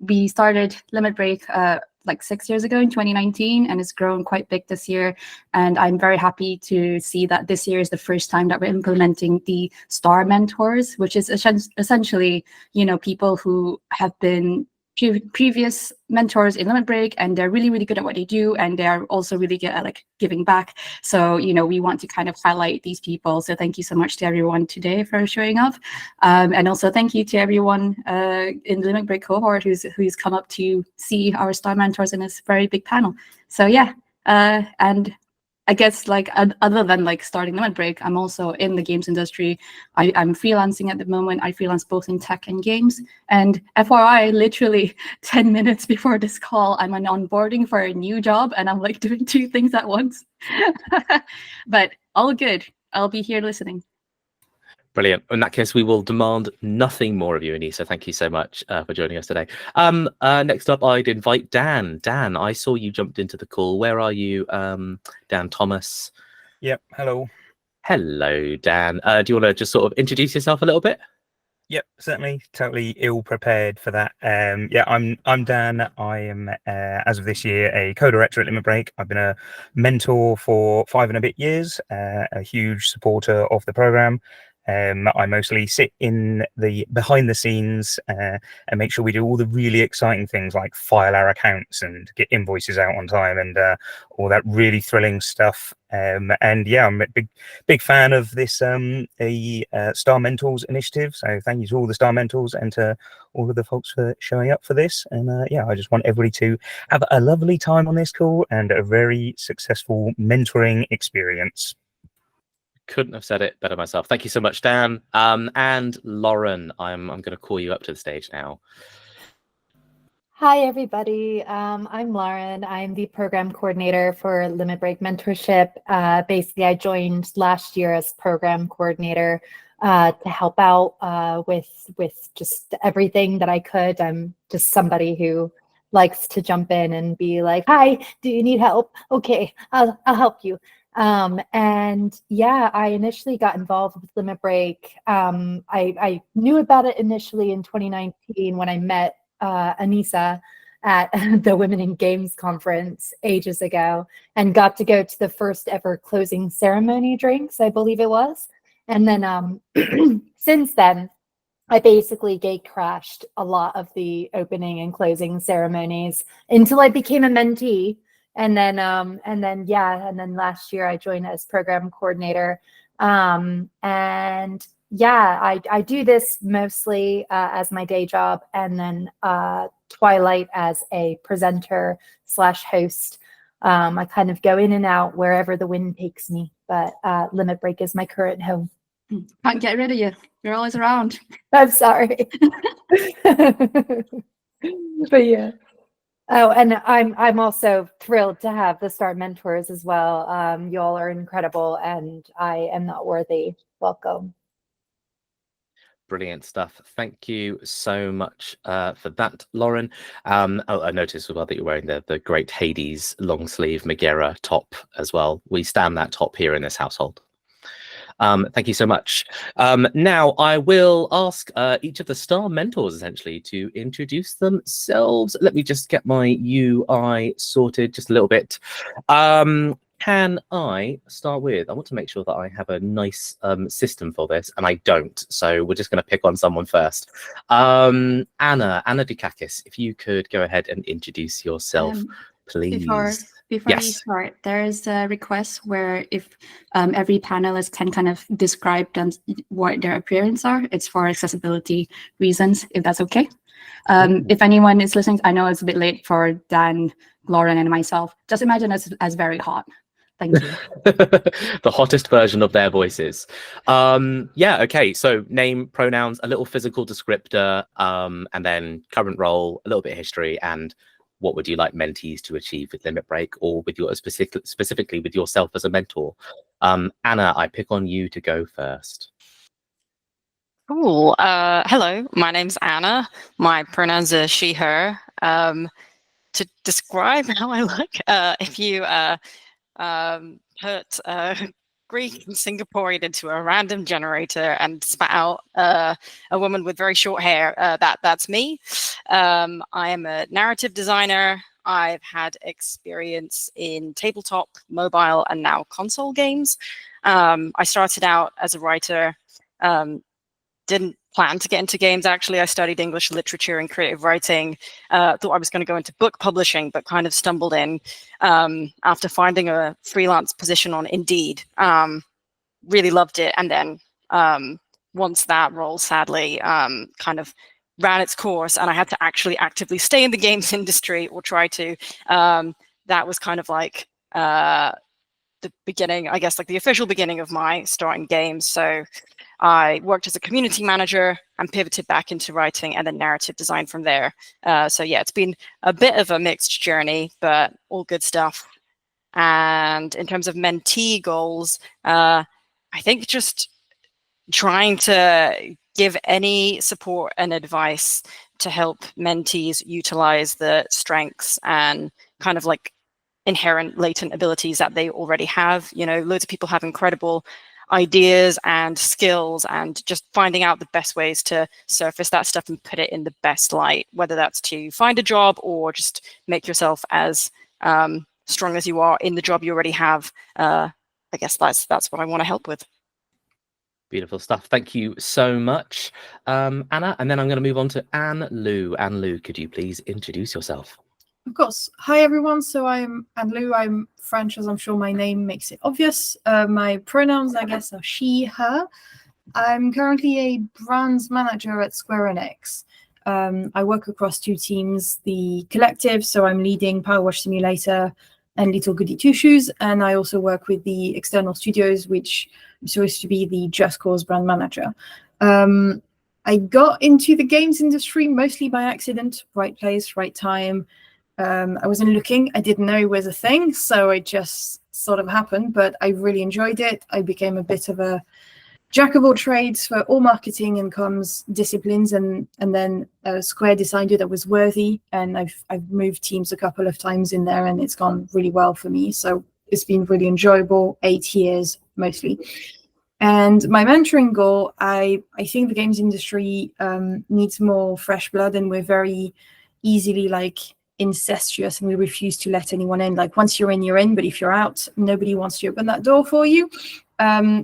we started Limit Break like 6 years ago in 2019, and it's grown quite big this year. And I'm very happy to see that this year is the first time that we're implementing the star mentors, which is essentially, people who have been previous mentors in Limit Break, and they're really, really good at what they do, and they're also really good at like giving back. So, we want to kind of highlight these people. So thank you so much to everyone today for showing up. And also thank you to everyone in the Limit Break cohort who's come up to see our star mentors in this very big panel. So yeah, and I guess like other than like starting Limit Break, I'm also in the games industry. I'm freelancing at the moment. I freelance both in tech and games. And FYI, literally 10 minutes before this call, I'm on onboarding for a new job, and I'm like doing two things at once. But all good. I'll be here listening. Brilliant. In that case, we will demand nothing more of you, Anisa. Thank you so much for joining us today. Next up, I'd invite Dan. Dan, I saw you jumped into the call. Where are you, Dan Thomas? Yep. Hello. Hello, Dan. Do you want to just sort of introduce yourself a little bit? Yep, certainly. Totally ill prepared for that. Yeah, I'm Dan. I am, as of this year, a co-director at Limit Break. I've been a mentor for 5 and a bit years, a huge supporter of the program. I mostly sit in the behind the scenes and make sure we do all the really exciting things like file our accounts and get invoices out on time and all that really thrilling stuff. And yeah, I'm a big fan of this Star Mentors initiative. So thank you to all the Star Mentors and to all of the folks for showing up for this. And yeah, I just want everybody to have a lovely time on this call and a very successful mentoring experience. Couldn't have said it better myself. Thank you so much, Dan. And Lauren, I'm going to call you up to the stage now. Hi, everybody. I'm Lauren. I'm the program coordinator for Limit Break Mentorship. Basically, I joined last year as program coordinator to help out with just everything that I could. I'm just somebody who likes to jump in and be like, "Hi, do you need help? Okay, I'll help you." And yeah, I initially got involved with Limit Break. I knew about it initially in 2019 when I met Anisa at the Women in Games conference ages ago, and got to go to the first ever closing ceremony drinks, I believe it was. And then since then, I basically gate crashed a lot of the opening and closing ceremonies until I became a mentee. And then last year I joined as program coordinator. And yeah, I do this mostly as my day job, and then Twilight as a presenter / host. I kind of go in and out wherever the wind takes me, but Limit Break is my current home. Can't get rid of you. You're always around. I'm sorry. But yeah. Oh, and I'm also thrilled to have the Star Mentors as well. Y'all are incredible, and I am not worthy. Welcome. Brilliant stuff. Thank you so much for that, Lauren. I noticed as well that you're wearing the great Hades long sleeve Megera top as well. We stand that top here in this household. Thank you so much. Now I will ask each of the Star Mentors essentially to introduce themselves. Let me just get my UI sorted just a little bit. Can I start with, I want to make sure that I have a nice system for this, and I don't. So we're just going to pick on someone first. Anna Dukakis, if you could go ahead and introduce yourself, please. Before you start, there's a request where if every panelist can kind of describe what their appearance are. It's for accessibility reasons, if that's okay. If anyone is listening, I know it's a bit late for Dan, Lauren, and myself. Just imagine us as very hot. Thank you. The hottest version of their voices. Yeah, okay. So name, pronouns, a little physical descriptor, and then current role, a little bit of history, and what would you like mentees to achieve with Limit Break, or with your specifically with yourself as a mentor? Anna, I pick on you to go first. Cool. Hello, my name's Anna. My pronouns are she, her. To describe how I look, if you put Greek and Singaporean into a random generator and spat out a woman with very short hair, that's me. I am a narrative designer. I've had experience in tabletop, mobile, and now console games. I started out as a writer, didn't plan to get into games, actually. I studied English literature and creative writing, thought I was going to go into book publishing, but kind of stumbled in after finding a freelance position on Indeed. Really loved it. And then once that role, sadly, kind of ran its course and I had to actually actively stay in the games industry or try to, that was kind of like the beginning, I guess, like the official beginning of my starting games. So I worked as a community manager and pivoted back into writing and then narrative design from there. So yeah, it's been a bit of a mixed journey, but all good stuff. And in terms of mentee goals, I think just trying to give any support and advice to help mentees utilize the strengths and kind of like inherent latent abilities that they already have. You know, loads of people have incredible ideas and skills, and just finding out the best ways to surface that stuff and put it in the best light, whether that's to find a job or just make yourself as strong as you are in the job you already have. I guess that's what I want to help with. Beautiful stuff. Thank you so much, Anna. And then I'm going to move on to Anne Lou. Anne Lou, could you please introduce yourself? Of course. Hi, everyone. So I'm Anne Lou. I'm French, as I'm sure my name makes it obvious. My pronouns, I guess, are she, her. I'm currently a brands manager at Square Enix. I work across two teams, the collective, so I'm leading Power Wash Simulator and Little Goody Two Shoes, and I also work with the external studios, which is supposed to be the Just Cause brand manager. I got into the games industry mostly by accident, right place, right time. I wasn't looking, I didn't know it was a thing, so it just sort of happened, but I really enjoyed it. I became a bit of a jack of all trades for all marketing and comms disciplines, and then Square decided I was worthy, and I've moved teams a couple of times in there, and it's gone really well for me. So it's been really enjoyable, 8 years mostly. And my mentoring goal, I think the games industry needs more fresh blood, and we're very easily like incestuous, and we refuse to let anyone in. Like once you're in, but if you're out, nobody wants to open that door for you.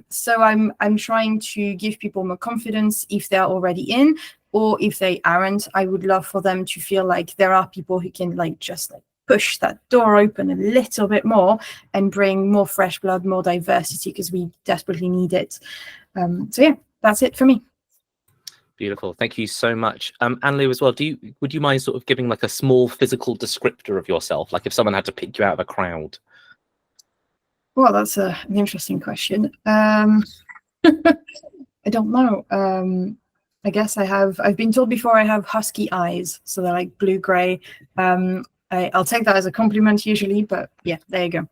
So I'm trying to give people more confidence if they're already in, or if they aren't. I would love for them to feel like there are people who can like just like push that door open a little bit more and bring more fresh blood, more diversity, because we desperately need it. So yeah, that's it for me. Beautiful. Thank you so much. Anne Lou as well, would you mind sort of giving like a small physical descriptor of yourself? Like if someone had to pick you out of a crowd? Well, that's an interesting question. I don't know. I guess I've been told before I have husky eyes, so they're like blue-gray. I'll take that as a compliment usually, but yeah, there you go.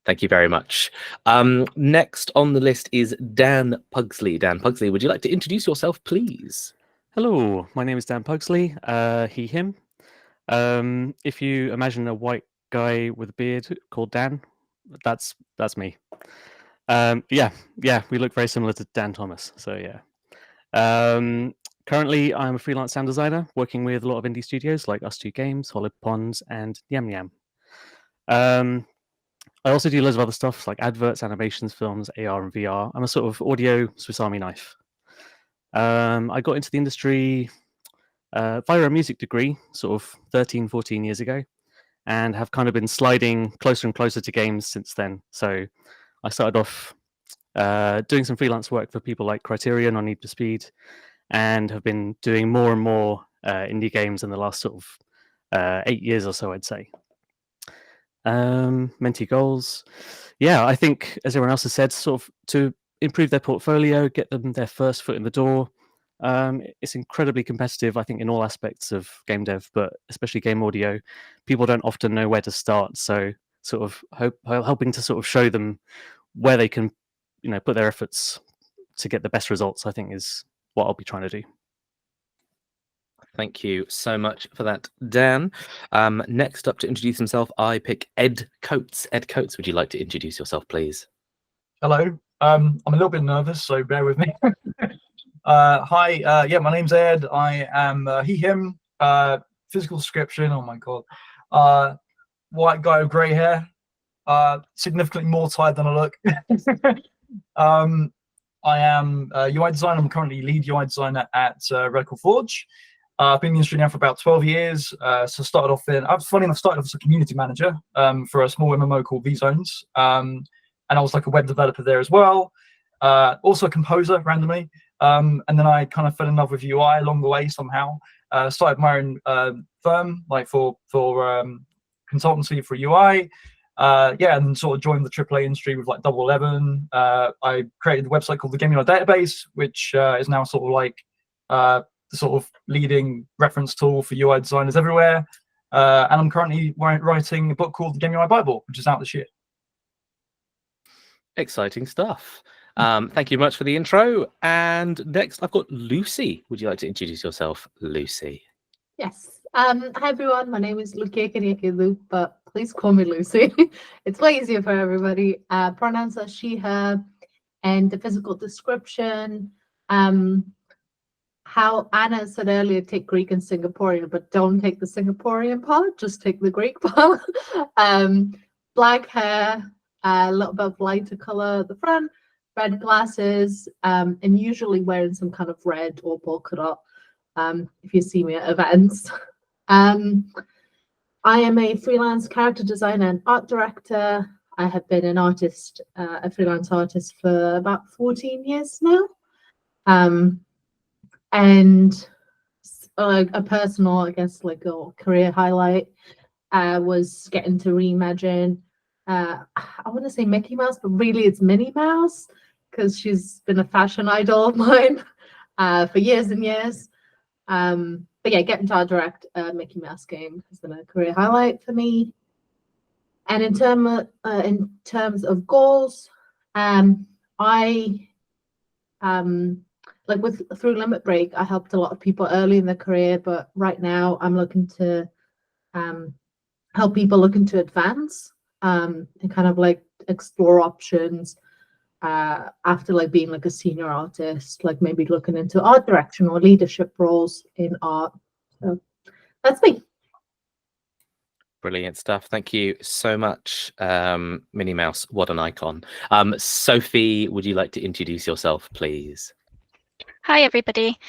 Thank you very much. Next on the list is Dan Puglsey. Dan Puglsey, would you like to introduce yourself, please? Hello, my name is Dan Puglsey, he, him. If you imagine a white guy with a beard called Dan, that's me. Yeah, we look very similar to Dan Thomas, so yeah. Currently, I'm a freelance sound designer working with a lot of indie studios like Us2 Games, Hollow Ponds, and Yam Yam. I also do loads of other stuff like adverts, animations, films, AR and VR. I'm a sort of audio Swiss Army knife. I got into the industry via a music degree sort of 13, 14 years ago, and have kind of been sliding closer and closer to games since then. So I started off doing some freelance work for people like Criterion on Need for Speed, and have been doing more and more indie games in the last sort of 8 years or so, I'd say. Mentee goals. Yeah, I think, as everyone else has said, sort of to improve their portfolio, get them their first foot in the door. It's incredibly competitive, I think, in all aspects of game dev, but especially game audio. People don't often know where to start, so sort of helping to sort of show them where they can, put their efforts to get the best results, I think, is what I'll be trying to do. Thank you so much for that, Dan. Next up to introduce himself, I pick Ed Coates. Ed Coates, would you like to introduce yourself, please? Hello. I'm a little bit nervous, so bear with me. Hi. Yeah, my name's Ed. I am he, him. Physical description, oh my god. White guy with grey hair. Significantly more tired than I look. I am a UI designer. I'm currently lead UI designer at Radical Forge. I've been in the industry now for about 12 years. So started off funny enough, started off as a community manager for a small MMO called V-Zones. And I was like a web developer there as well. Also a composer randomly. And then I kind of fell in love with UI along the way somehow. Started my own firm, like for consultancy for UI. Yeah, and sort of joined the AAA industry with like Double 11. I created a website called the Game UI Database, which is now sort of like the sort of leading reference tool for UI designers everywhere. And I'm currently writing a book called the Game UI Bible, which is out this year. Exciting stuff. Thank you much for the intro. And next, I've got Lucy. Would you like to introduce yourself, Lucy? Yes. Hi, everyone. My name is Loukia, Kyriakidou, but please call me Lucy. It's way easier for everybody. Pronouns are she, her, and the physical description. How Anna said earlier, take Greek and Singaporean, but don't take the Singaporean part, just take the Greek part. Black hair, a little bit of lighter color at the front, red glasses, and usually wearing some kind of red or polka dot if you see me at events. I am a freelance character designer and art director. I have been an artist, a freelance artist for about 14 years now. And a personal, I guess, like a career highlight was getting to reimagine, I want to say Mickey Mouse, but really it's Minnie Mouse, because she's been a fashion idol of mine for years and years. But yeah, getting to direct a Mickey Mouse game has been a career highlight for me. And in terms of goals, through Limit Break, I helped a lot of people early in their career, but right now I'm looking to help people looking to advance and kind of like explore options after like being like a senior artist, like maybe looking into art direction or leadership roles in art. So that's me. Brilliant stuff. Thank you so much, Minnie Mouse. What an icon. Sophie, would you like to introduce yourself, please? Hi, everybody.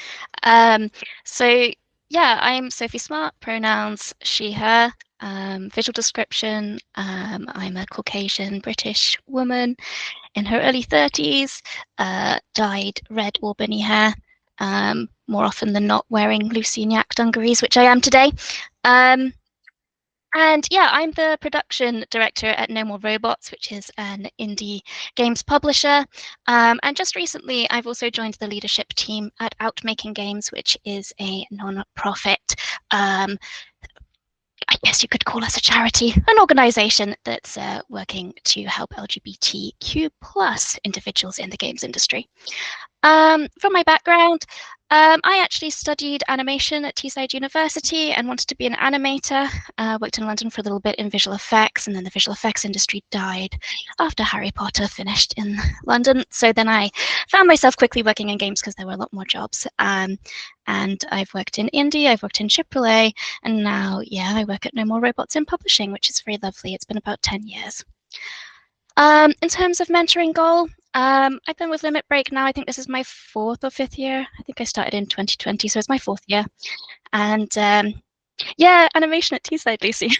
So yeah, I'm Sophie Smart, pronouns she, her. Visual description, I'm a Caucasian British woman in her early 30s, dyed red Albany hair, more often than not wearing Lucignac dungarees, which I am today. And yeah, I'm the production director at No More Robots, which is an indie games publisher. And just recently, I've also joined the leadership team at Out Making Games, which is a non-profit, I guess you could call us a charity, an organization that's working to help LGBTQ+ individuals in the games industry. From my background, I actually studied animation at Teesside University and wanted to be an animator. Worked in London for a little bit in visual effects, and then the visual effects industry died after Harry Potter finished in London. So then I found myself quickly working in games because there were a lot more jobs. And I've worked in indie, I've worked in AAA, and now, yeah, I work at No More Robots in publishing, which is very lovely. It's been about 10 years. In terms of mentoring goal, I've been with Limit Break now. I think this is my 4th or 5th year. I think I started in 2020, so it's my 4th year. And yeah, animation at Teesside, Lucy.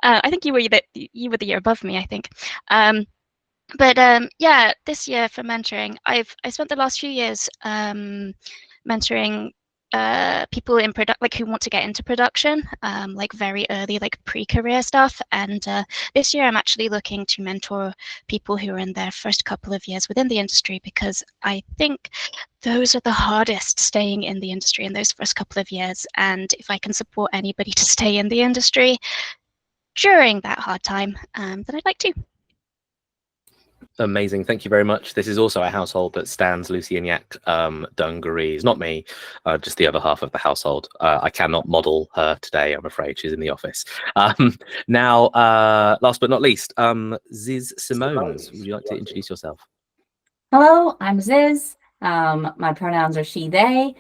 I think you were the year above me, I think. But yeah, this year for mentoring, I spent the last few years mentoring people in who want to get into production, like very early, like pre-career stuff. And this year I'm actually looking to mentor people who are in their first couple of years within the industry, because I think those are the hardest, staying in the industry in those first couple of years. And if I can support anybody to stay in the industry during that hard time, then I'd like to. Amazing. Thank you very much. This is also a household that stands Lucignac dungarees. Not me, just the other half of the household. I cannot model her today, I'm afraid. She's in the office. Now, last but not least, Ziz Simoens. Would you like to introduce yourself? Hello, I'm Ziz. My pronouns are she, they.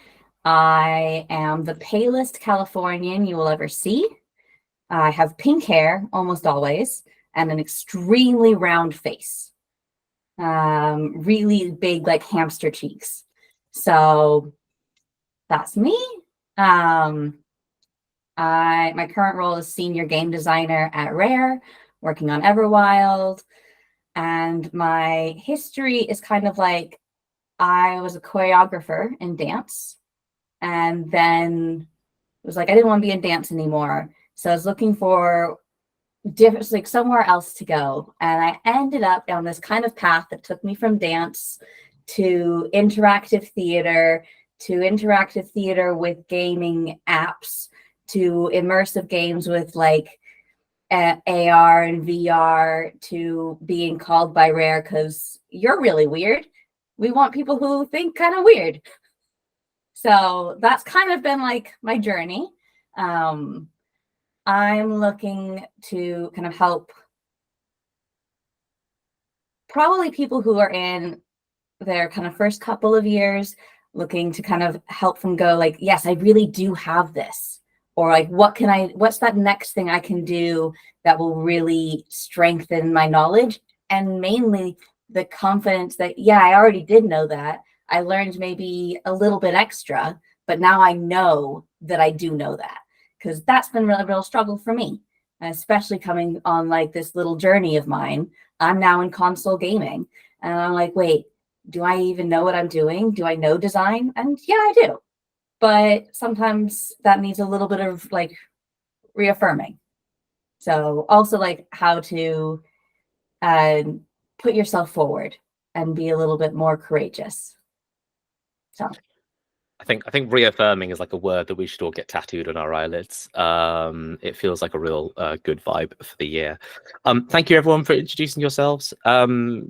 I am the palest Californian you will ever see. I have pink hair almost always and an extremely round face. Really big, like hamster cheeks. So that's me. My current role is senior game designer at Rare, working on Everwild. And my history is kind of like I was a choreographer in dance. And then it was like I didn't want to be in dance anymore. So I was looking for different, like somewhere else to go. And I ended up on this kind of path that took me from dance to interactive theater with gaming apps, to immersive games with like AR and VR, to being called by Rare because you're really weird. We want people who think kind of weird. So that's kind of been like my journey. I'm looking to kind of help probably people who are in their kind of first couple of years, looking to kind of help them go like, yes, I really do have this. Or like, what's that next thing I can do that will really strengthen my knowledge? And mainly the confidence that, yeah, I already did know that. I learned maybe a little bit extra, but now I know that I do know that. Because that's been a real struggle for me, especially coming on like this little journey of mine. I'm now in console gaming, and I'm like, wait, do I even know what I'm doing? Do I know design? And yeah, I do. But sometimes that needs a little bit of like reaffirming. So also like how to put yourself forward and be a little bit more courageous. So I think reaffirming is like a word that we should all get tattooed on our eyelids. It feels like a real good vibe for the year. Thank you everyone for introducing yourselves.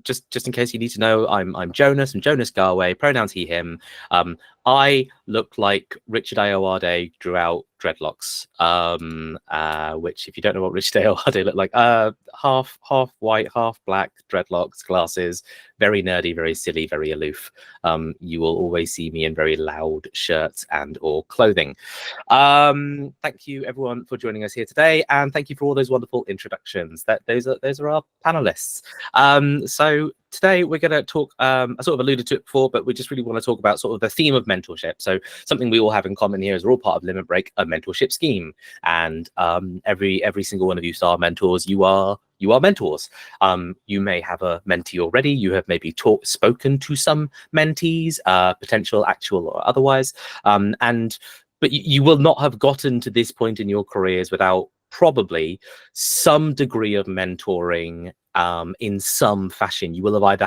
Just in case you need to know, I'm Jonas. I'm Jonas Gowe, pronouns he, him. I look like Richard Ayoade drew out dreadlocks, which if you don't know what Richard Ayoade looked like, half white, half black, dreadlocks, glasses, very nerdy, very silly, very aloof. You will always see me in very loud shirts and or clothing. Thank you everyone for joining us here today, and thank you for all those wonderful introductions. Those are our panelists. So today we're going to talk, I sort of alluded to it before, but we just really want to talk about sort of the theme of mentorship. So something we all have in common here is we're all part of Limit Break, a mentorship scheme. And every single one of you star mentors, you are mentors. You may have a mentee already. You have maybe spoken to some mentees, potential, actual, or otherwise. But you will not have gotten to this point in your careers without probably some degree of mentoring in some fashion. You will have either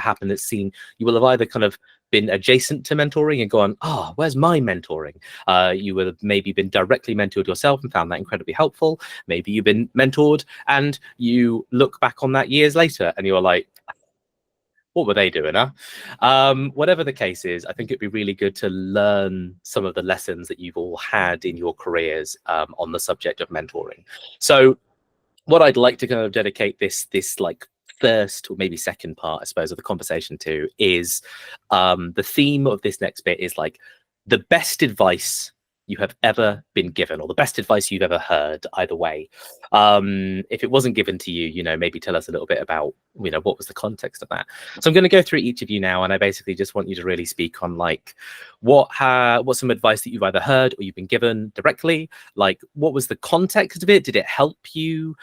kind of been adjacent to mentoring and gone, oh, where's my mentoring? You will have maybe been directly mentored yourself and found that incredibly helpful. Maybe you've been mentored and you look back on that years later and you're like, what were they doing, huh? Whatever the case is, I think it'd be really good to learn some of the lessons that you've all had in your careers on the subject of mentoring. So what I'd like to kind of dedicate this like first or maybe second part, I suppose, of the conversation to is the theme of this next bit is like the best advice you have ever been given, or the best advice you've ever heard, either way. If it wasn't given to you, maybe tell us a little bit about, what was the context of that. So I'm going to go through each of you now, and I basically just want you to really speak on like what's some advice that you've either heard or you've been given directly. Like, what was the context of it? Did it help you?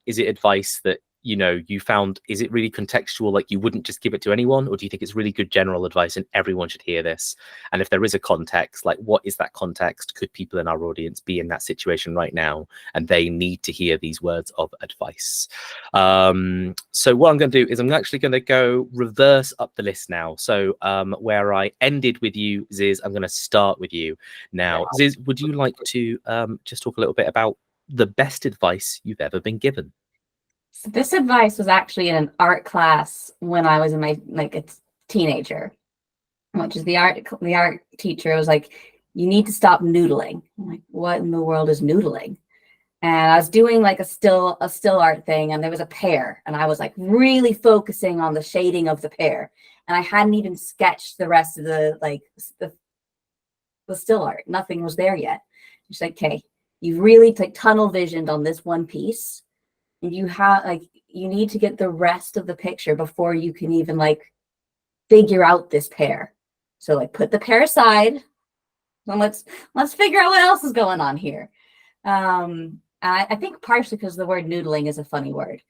Is it advice that you found, is it really contextual, like you wouldn't just give it to anyone, or do you think it's really good general advice and everyone should hear this? And if there is a context, like what is that context? Could people in our audience be in that situation right now and they need to hear these words of advice? So what I'm going to do is I'm actually going to go reverse up the list now. So where I ended with you, Ziz, I'm going to start with you now. Ziz, would you like to just talk a little bit about the best advice you've ever been given? So this advice was actually in an art class when I was in my a teenager, which is the art teacher was like, you need to stop noodling. I'm like, what in the world is noodling? And I was doing like a still art thing, and there was a pear, and I was like really focusing on the shading of the pear, and I hadn't even sketched the rest of the the still art. Nothing was there yet. She's like, okay, you really like tunnel visioned on this one piece, and you have like, you need to get the rest of the picture before you can even like figure out this pair. So like put the pair aside and let's figure out what else is going on here. I think partially because the word noodling is a funny word,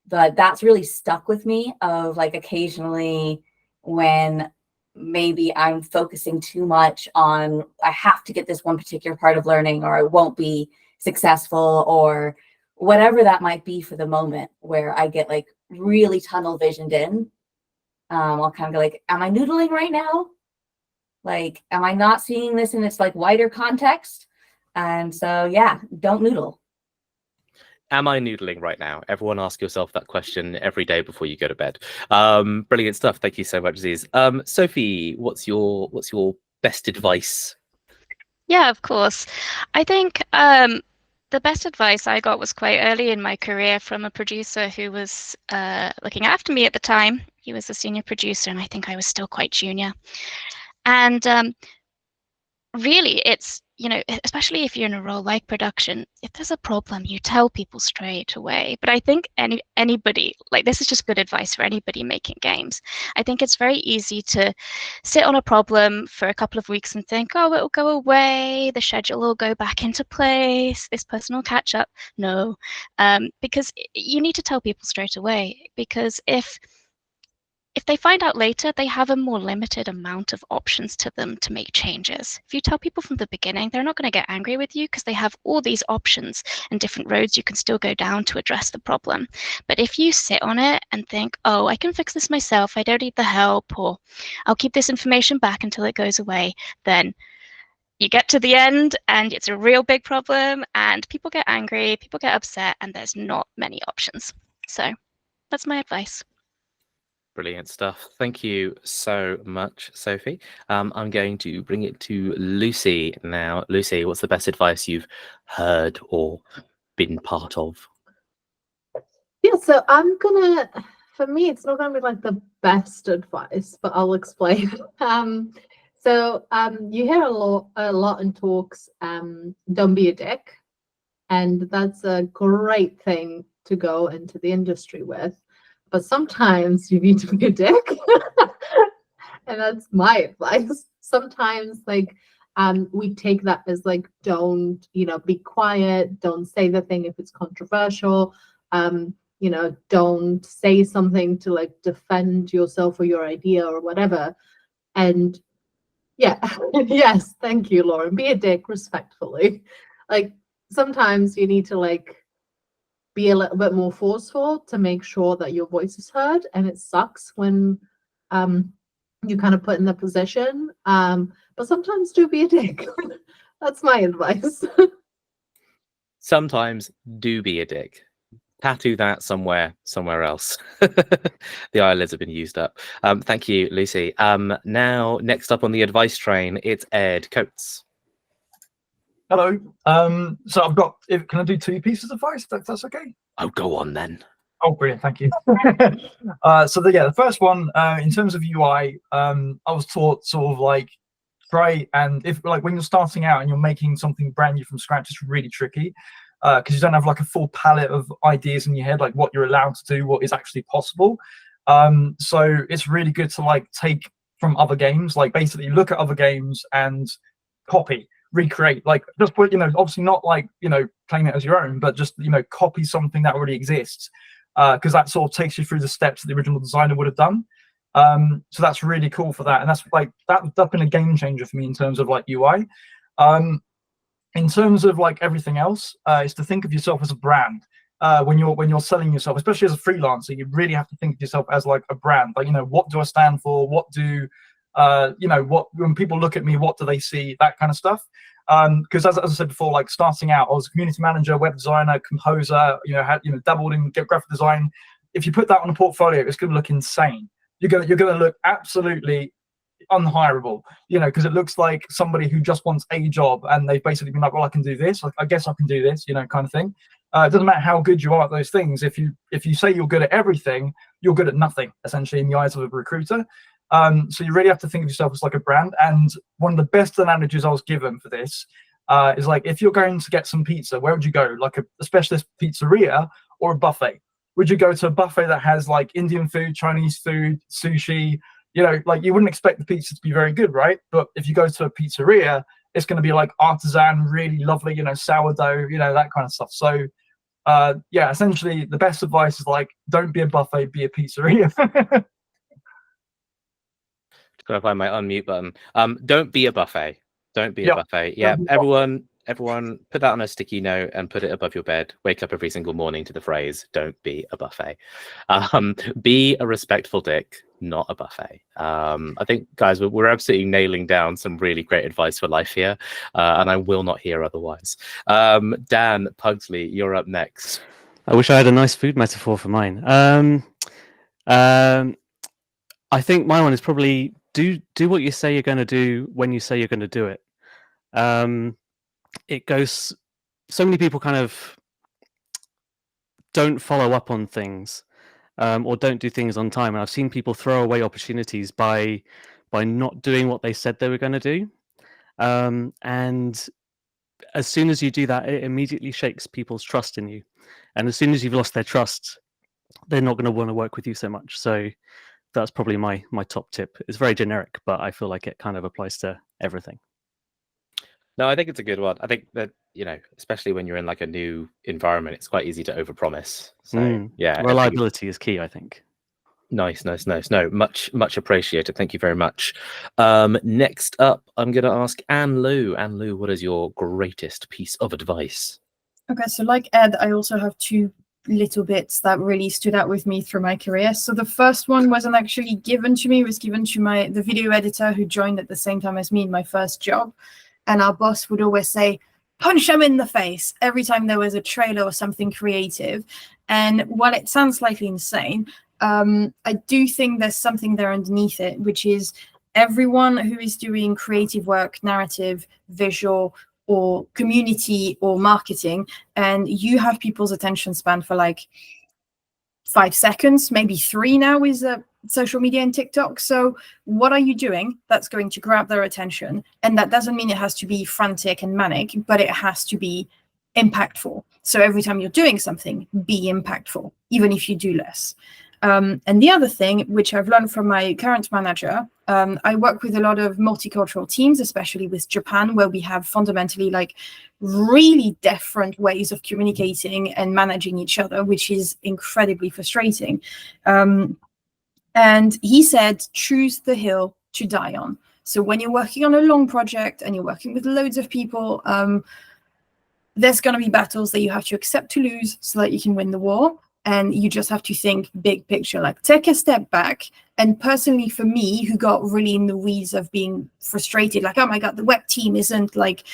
but that's really stuck with me of like occasionally when maybe I'm focusing too much on, I have to get this one particular part of learning or I won't be successful or whatever that might be for the moment, where I get like really tunnel visioned in. I'll kind of go like, am I noodling right now? Like, am I not seeing this in its like wider context? And so, yeah, don't noodle. Am I noodling right now? Everyone ask yourself that question every day before you go to bed. Brilliant stuff. Thank you so much, Aziz. Sophie, what's your best advice? Yeah, of course. I think the best advice I got was quite early in my career from a producer who was looking after me at the time. He was a senior producer, and I think I was still quite junior. And really, it's, you know, especially if you're in a role like production, if there's a problem, you tell people straight away. But I think anybody, like, this is just good advice for anybody making games. I think it's very easy to sit on a problem for a couple of weeks and think, oh, it'll go away, the schedule will go back into place, this person will catch up. No, because you need to tell people straight away, because if they find out later, they have a more limited amount of options to them to make changes. If you tell people from the beginning, they're not going to get angry with you because they have all these options and different roads you can still go down to address the problem. But if you sit on it and think, oh, I can fix this myself, I don't need the help, or I'll keep this information back until it goes away, then you get to the end and it's a real big problem and people get angry, people get upset, and there's not many options. So that's my advice. Brilliant stuff. Thank you so much, Sophie. I'm going to bring it to Lucy now. Lucy, what's the best advice you've heard or been part of? Yeah, so for me, it's not gonna be like the best advice, but I'll explain. You hear a lot in talks, don't be a dick. And that's a great thing to go into the industry with. But sometimes you need to be a dick. And that's my advice. Sometimes we take that as like, don't, be quiet, don't say the thing if it's controversial, don't say something to like defend yourself or your idea or whatever. And yeah, yes, thank you, Lauren. Be a dick respectfully. Like sometimes you need to like be a little bit more forceful to make sure that your voice is heard, and it sucks when you kind of put in the position, but sometimes do be a dick. That's my advice. Sometimes do be a dick. Tattoo that somewhere else. The eyelids have been used up. Thank you, Lucy. Now next up on the advice train, it's Ed Coates. Hello. So I've got, can I do 2 pieces of advice? That's okay? Oh, go on then. Oh, brilliant. Thank you. The first one, in terms of UI, I was taught sort of like try, and if like when you're starting out and you're making something brand new from scratch, it's really tricky because you don't have like a full palette of ideas in your head, like what you're allowed to do, what is actually possible. So it's really good to like take from other games, like basically look at other games and copy, recreate, like just put, obviously not like, claim it as your own, but just, copy something that already exists, because that sort of takes you through the steps that the original designer would have done. So that's really cool for that. And that's like, that's been a game changer for me in terms of like UI. In terms of like everything else, is to think of yourself as a brand. When you're selling yourself, especially as a freelancer, you really have to think of yourself as like a brand. Like, what do I stand for? What do when people look at me, what do they see? That kind of stuff. Because as I said before, like starting out, I was a community manager, web designer, composer. Had dabbled in graphic design. If you put that on a portfolio, it's going to look insane. You're going to look absolutely unhireable. Because it looks like somebody who just wants a job, and they've basically been like, well, I can do this. I guess I can do this. Kind of thing. It doesn't matter how good you are at those things. If you say you're good at everything, you're good at nothing, essentially, in the eyes of a recruiter. So you really have to think of yourself as like a brand. And one of the best analogies I was given for this is like, if you're going to get some pizza, where would you go? Like a specialist pizzeria or a buffet? Would you go to a buffet that has like Indian food, Chinese food, sushi? You know, like you wouldn't expect the pizza to be very good, right? But if you go to a pizzeria, it's going to be like artisan, really lovely, you know, sourdough, you know, that kind of stuff. So yeah, essentially the best advice is like, don't be a buffet, be a pizzeria. Trying to find my unmute button. Don't be a buffet. Don't be a Yep. buffet. Yeah, Don't be a everyone put that on a sticky note and put it above your bed. Wake up every single morning to the phrase, don't be a buffet. Be a respectful dick, not a buffet. I think, guys, we're absolutely nailing down some really great advice for life here, and I will not hear otherwise. Dan, Pugsley, you're up next. I wish I had a nice food metaphor for mine. I think my one is probably do what you say you're going to do when you say you're going to do it. It goes. So many people kind of don't follow up on things, or don't do things on time, and I've seen people throw away opportunities by not doing what they said they were going to do. And as soon as you do that, it immediately shakes people's trust in you. And as soon as you've lost their trust, they're not going to want to work with you so much. So that's probably my top tip. It's very generic, but I feel like it kind of applies to everything. No, I think it's a good one. I think that, you know, especially when you're in like a new environment, it's quite easy to overpromise. So yeah, reliability is key, I think. Nice. No, much appreciated. Thank you very much. Next up, I'm going to ask Anne Lou. Anne Lou, what is your greatest piece of advice? Okay, so like Ed, I also have two little bits that really stood out with me through my career. So the first one wasn't actually given to me, it was given to the video editor who joined at the same time as me in my first job. And our boss would always say, punch them in the face every time there was a trailer or something creative. And while it sounds slightly insane, I do think there's something there underneath it, which is everyone who is doing creative work, narrative, visual, or community or marketing, and you have people's attention span for like 5 seconds, maybe 3 now with social media and TikTok. So what are you doing that's going to grab their attention? And that doesn't mean it has to be frantic and manic, but it has to be impactful. So every time you're doing something, be impactful, even if you do less. And the other thing, which I've learned from my current manager, I work with a lot of multicultural teams, especially with Japan, where we have fundamentally like really different ways of communicating and managing each other, which is incredibly frustrating. And he said, choose the hill to die on. So when you're working on a long project and you're working with loads of people, there's going to be battles that you have to accept to lose so that you can win the war. And you just have to think big picture, like take a step back. And personally, for me, who got really in the weeds of being frustrated, like, oh my God, the web team isn't like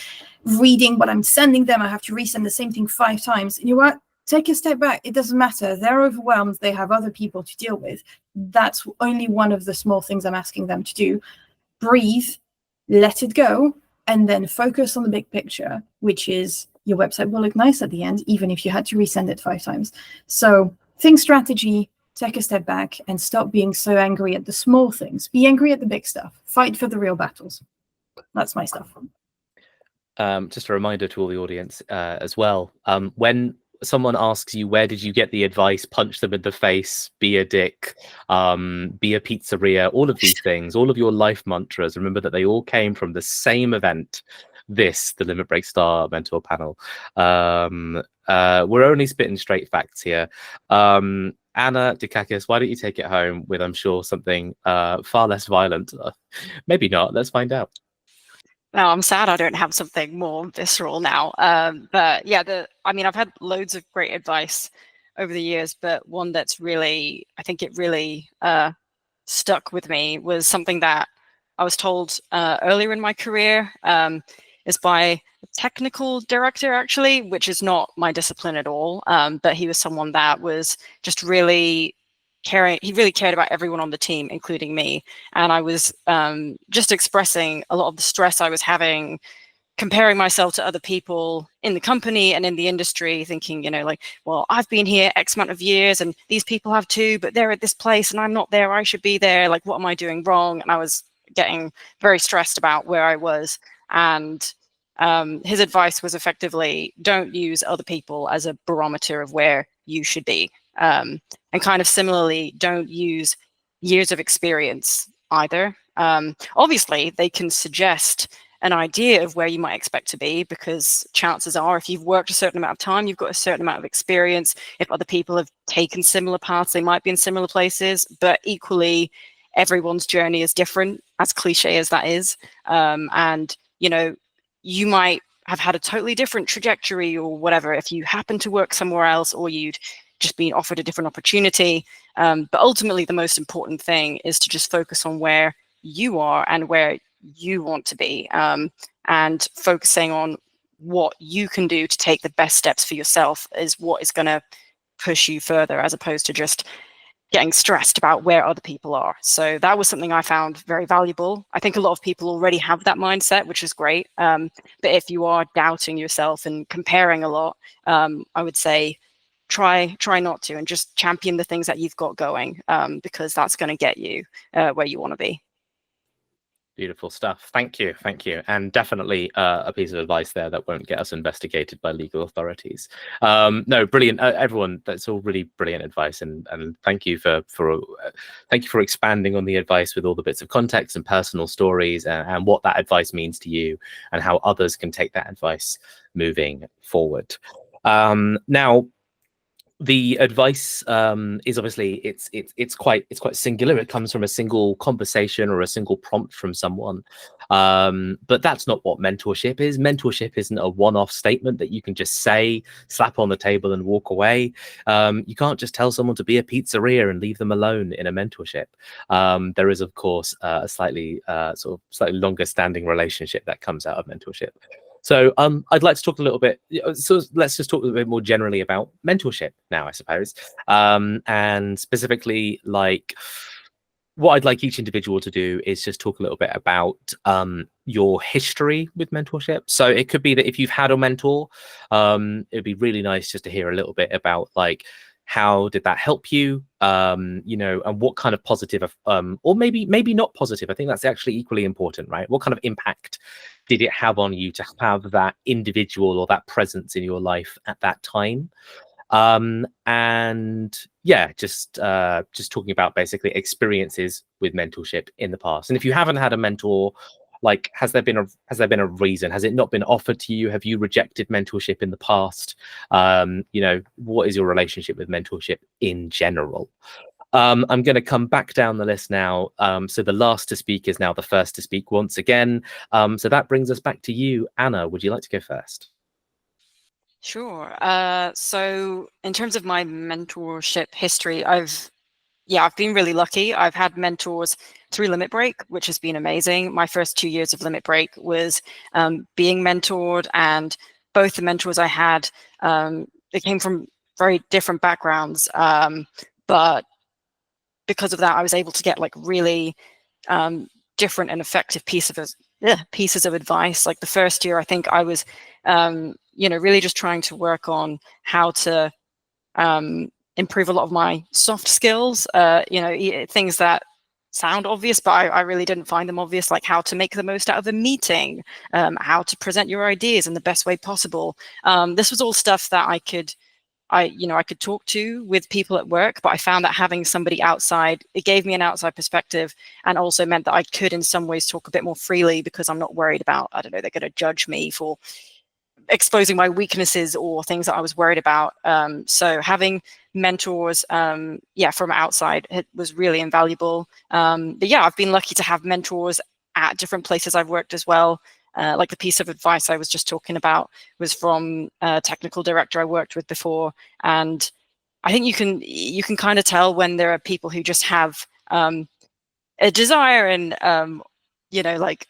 reading what I'm sending them. I have to resend the same thing 5 times. And you know what? Take a step back. It doesn't matter. They're overwhelmed. They have other people to deal with. That's only one of the small things I'm asking them to do. Breathe, let it go, and then focus on the big picture, which is your website will look nice at the end, even if you had to resend it 5 times. So think strategy, take a step back, and stop being so angry at the small things. Be angry at the big stuff. Fight for the real battles. That's my stuff. Just a reminder to all the audience as well. When someone asks you, where did you get the advice? Punch them in the face, be a dick, be a pizzeria, all of these things, all of your life mantras, remember that they all came from the same event. The Limit Break Star Mentor Panel. We're only spitting straight facts here. Anna, Dukakis, why don't you take it home with, I'm sure, something far less violent? Maybe not. Let's find out. No, I'm sad I don't have something more visceral now. But yeah, I've had loads of great advice over the years, but one that's really, I think it really stuck with me was something that I was told earlier in my career. Is by a technical director, actually, which is not my discipline at all. But he was someone that was just really caring. He really cared about everyone on the team, including me. And I was just expressing a lot of the stress I was having comparing myself to other people in the company and in the industry, thinking, like, well, I've been here X amount of years and these people have too, but they're at this place and I'm not there. I should be there. Like, what am I doing wrong? And I was getting very stressed about where I was. And his advice was effectively, don't use other people as a barometer of where you should be. And kind of similarly, don't use years of experience either. Obviously, they can suggest an idea of where you might expect to be, because chances are, if you've worked a certain amount of time, you've got a certain amount of experience. If other people have taken similar paths, they might be in similar places, but equally, everyone's journey is different, as cliche as that is. And, you might have had a totally different trajectory or whatever if you happen to work somewhere else, or you'd just been offered a different opportunity. But ultimately, the most important thing is to just focus on where you are and where you want to be, and focusing on what you can do to take the best steps for yourself is what is going to push you further, as opposed to just getting stressed about where other people are. So that was something I found very valuable. I think a lot of people already have that mindset, which is great. But if you are doubting yourself and comparing a lot, I would say try not to, and just champion the things that you've got going, because that's going to get you where you want to be. Beautiful stuff. Thank you. And definitely a piece of advice there that won't get us investigated by legal authorities. No, brilliant. Everyone, that's all really brilliant advice, and thank you for expanding on the advice with all the bits of context and personal stories, and what that advice means to you and how others can take that advice moving forward. Now, the advice is obviously it's quite singular. It comes from a single conversation or a single prompt from someone, but that's not what mentorship is. Mentorship isn't a one-off statement that you can just say, slap on the table and walk away. You can't just tell someone to be a pizzeria and leave them alone in a mentorship. There is, of course, a slightly longer standing relationship that comes out of mentorship. So I'd like to talk a little bit, so let's just talk a little bit more generally about mentorship now, I suppose. And specifically, like, what I'd like each individual to do is just talk a little bit about your history with mentorship. So it could be that if you've had a mentor, it'd be really nice just to hear a little bit about, like, how did that help you, and what kind of positive, or maybe not positive. I think that's actually equally important, right? What kind of impact did it have on you to have that individual or that presence in your life at that time? And yeah, just talking about basically experiences with mentorship in the past. And if you haven't had a mentor, like, has there been a reason? Has it not been offered to you? Have you rejected mentorship in the past? What is your relationship with mentorship in general? I'm going to come back down the list now. So the last to speak is now the first to speak once again. So that brings us back to you, Anna. Would you like to go first? Sure. So in terms of my mentorship history, I've been really lucky. I've had mentors through Limit Break, which has been amazing. My first 2 years of Limit Break was being mentored, and both the mentors I had, they came from very different backgrounds, but because of that, I was able to get, like, really different and effective pieces of advice. Like, the first year, I think I was, really just trying to work on how to improve a lot of my soft skills, things that sound obvious, but I really didn't find them obvious, like how to make the most out of a meeting, how to present your ideas in the best way possible. This was all stuff that I could talk to with people at work, but I found that having somebody outside, it gave me an outside perspective, and also meant that I could in some ways talk a bit more freely, because I'm not worried about, they're going to judge me for exposing my weaknesses or things that I was worried about. So having mentors, from outside, it was really invaluable. But yeah, I've been lucky to have mentors at different places I've worked as well. Like the piece of advice I was just talking about was from a technical director I worked with before. And I think you can kind of tell when there are people who just have a desire and, like,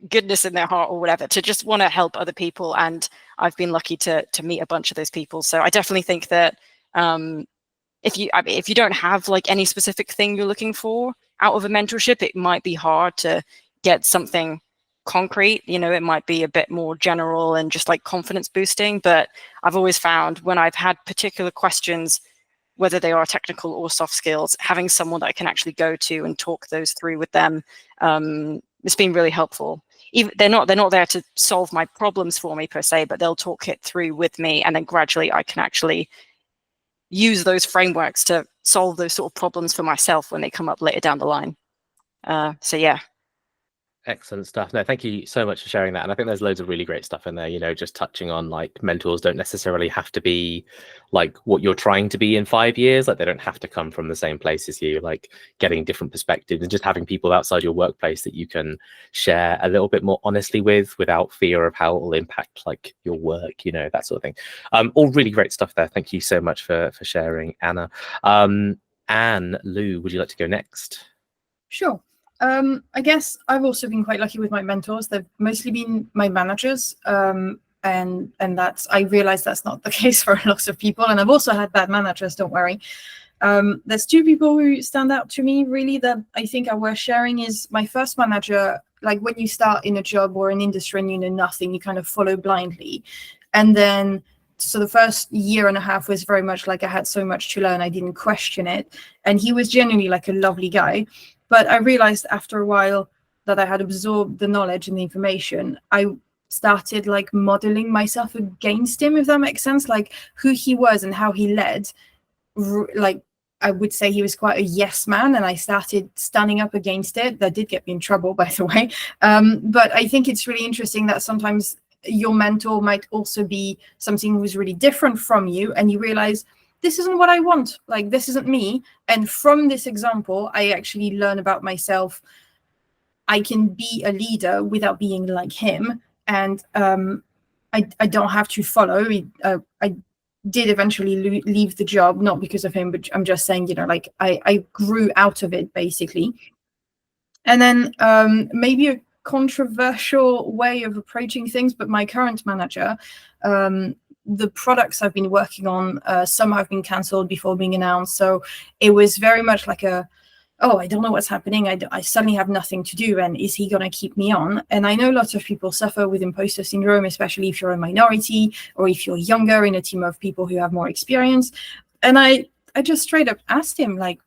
goodness in their heart or whatever, to just want to help other people. And I've been lucky to meet a bunch of those people. So I definitely think that if you don't have, like, any specific thing you're looking for out of a mentorship, it might be hard to get something concrete. You know, it might be a bit more general and just like confidence boosting, but I've always found when I've had particular questions, whether they are technical or soft skills, having someone that I can actually go to and talk those through with them, it's been really helpful. Even they're not there to solve my problems for me per se, but they'll talk it through with me, and then gradually I can actually use those frameworks to solve those sort of problems for myself when they come up later down the line. So yeah. Excellent stuff. No, thank you so much for sharing that. And I think there's loads of really great stuff in there, you know, just touching on like mentors don't necessarily have to be like what you're trying to be in 5 years. Like they don't have to come from the same place as you, like getting different perspectives and just having people outside your workplace that you can share a little bit more honestly with without fear of how it will impact like your work, you know, that sort of thing. All really great stuff there. Thank you so much for sharing, Anna. Anne, Lou, would you like to go next? Sure. I guess I've also been quite lucky with my mentors. They've mostly been my managers, and that's, I realize that's not the case for a lot of people. And I've also had bad managers, don't worry. There's two people who stand out to me really that I think are worth sharing. Is my first manager. Like when you start in a job or an industry and you know nothing, you kind of follow blindly. And then, so the first year and a half was very much like I had so much to learn, I didn't question it. And he was genuinely like a lovely guy. But I realized after a while that I had absorbed the knowledge and the information. I started like modeling myself against him, if that makes sense, like who he was and how he led. Like I would say he was quite a yes man, and I started standing up against it. That did get me in trouble, by the way. But I think it's really interesting that sometimes your mentor might also be something who's really different from you, and you realize, this isn't what I want, like this isn't me. And from this example, I actually learn about myself. I can be a leader without being like him. And I don't have to follow. I did eventually leave the job, not because of him, but I'm just saying, you know, like I grew out of it basically. And then maybe a controversial way of approaching things, but my current manager, the products I've been working on, some have been cancelled before being announced. So it was very much like oh, I don't know what's happening. I suddenly have nothing to do. And is he going to keep me on? And I know lots of people suffer with imposter syndrome, especially if you're a minority or if you're younger in a team of people who have more experience. And I just straight up asked him, like,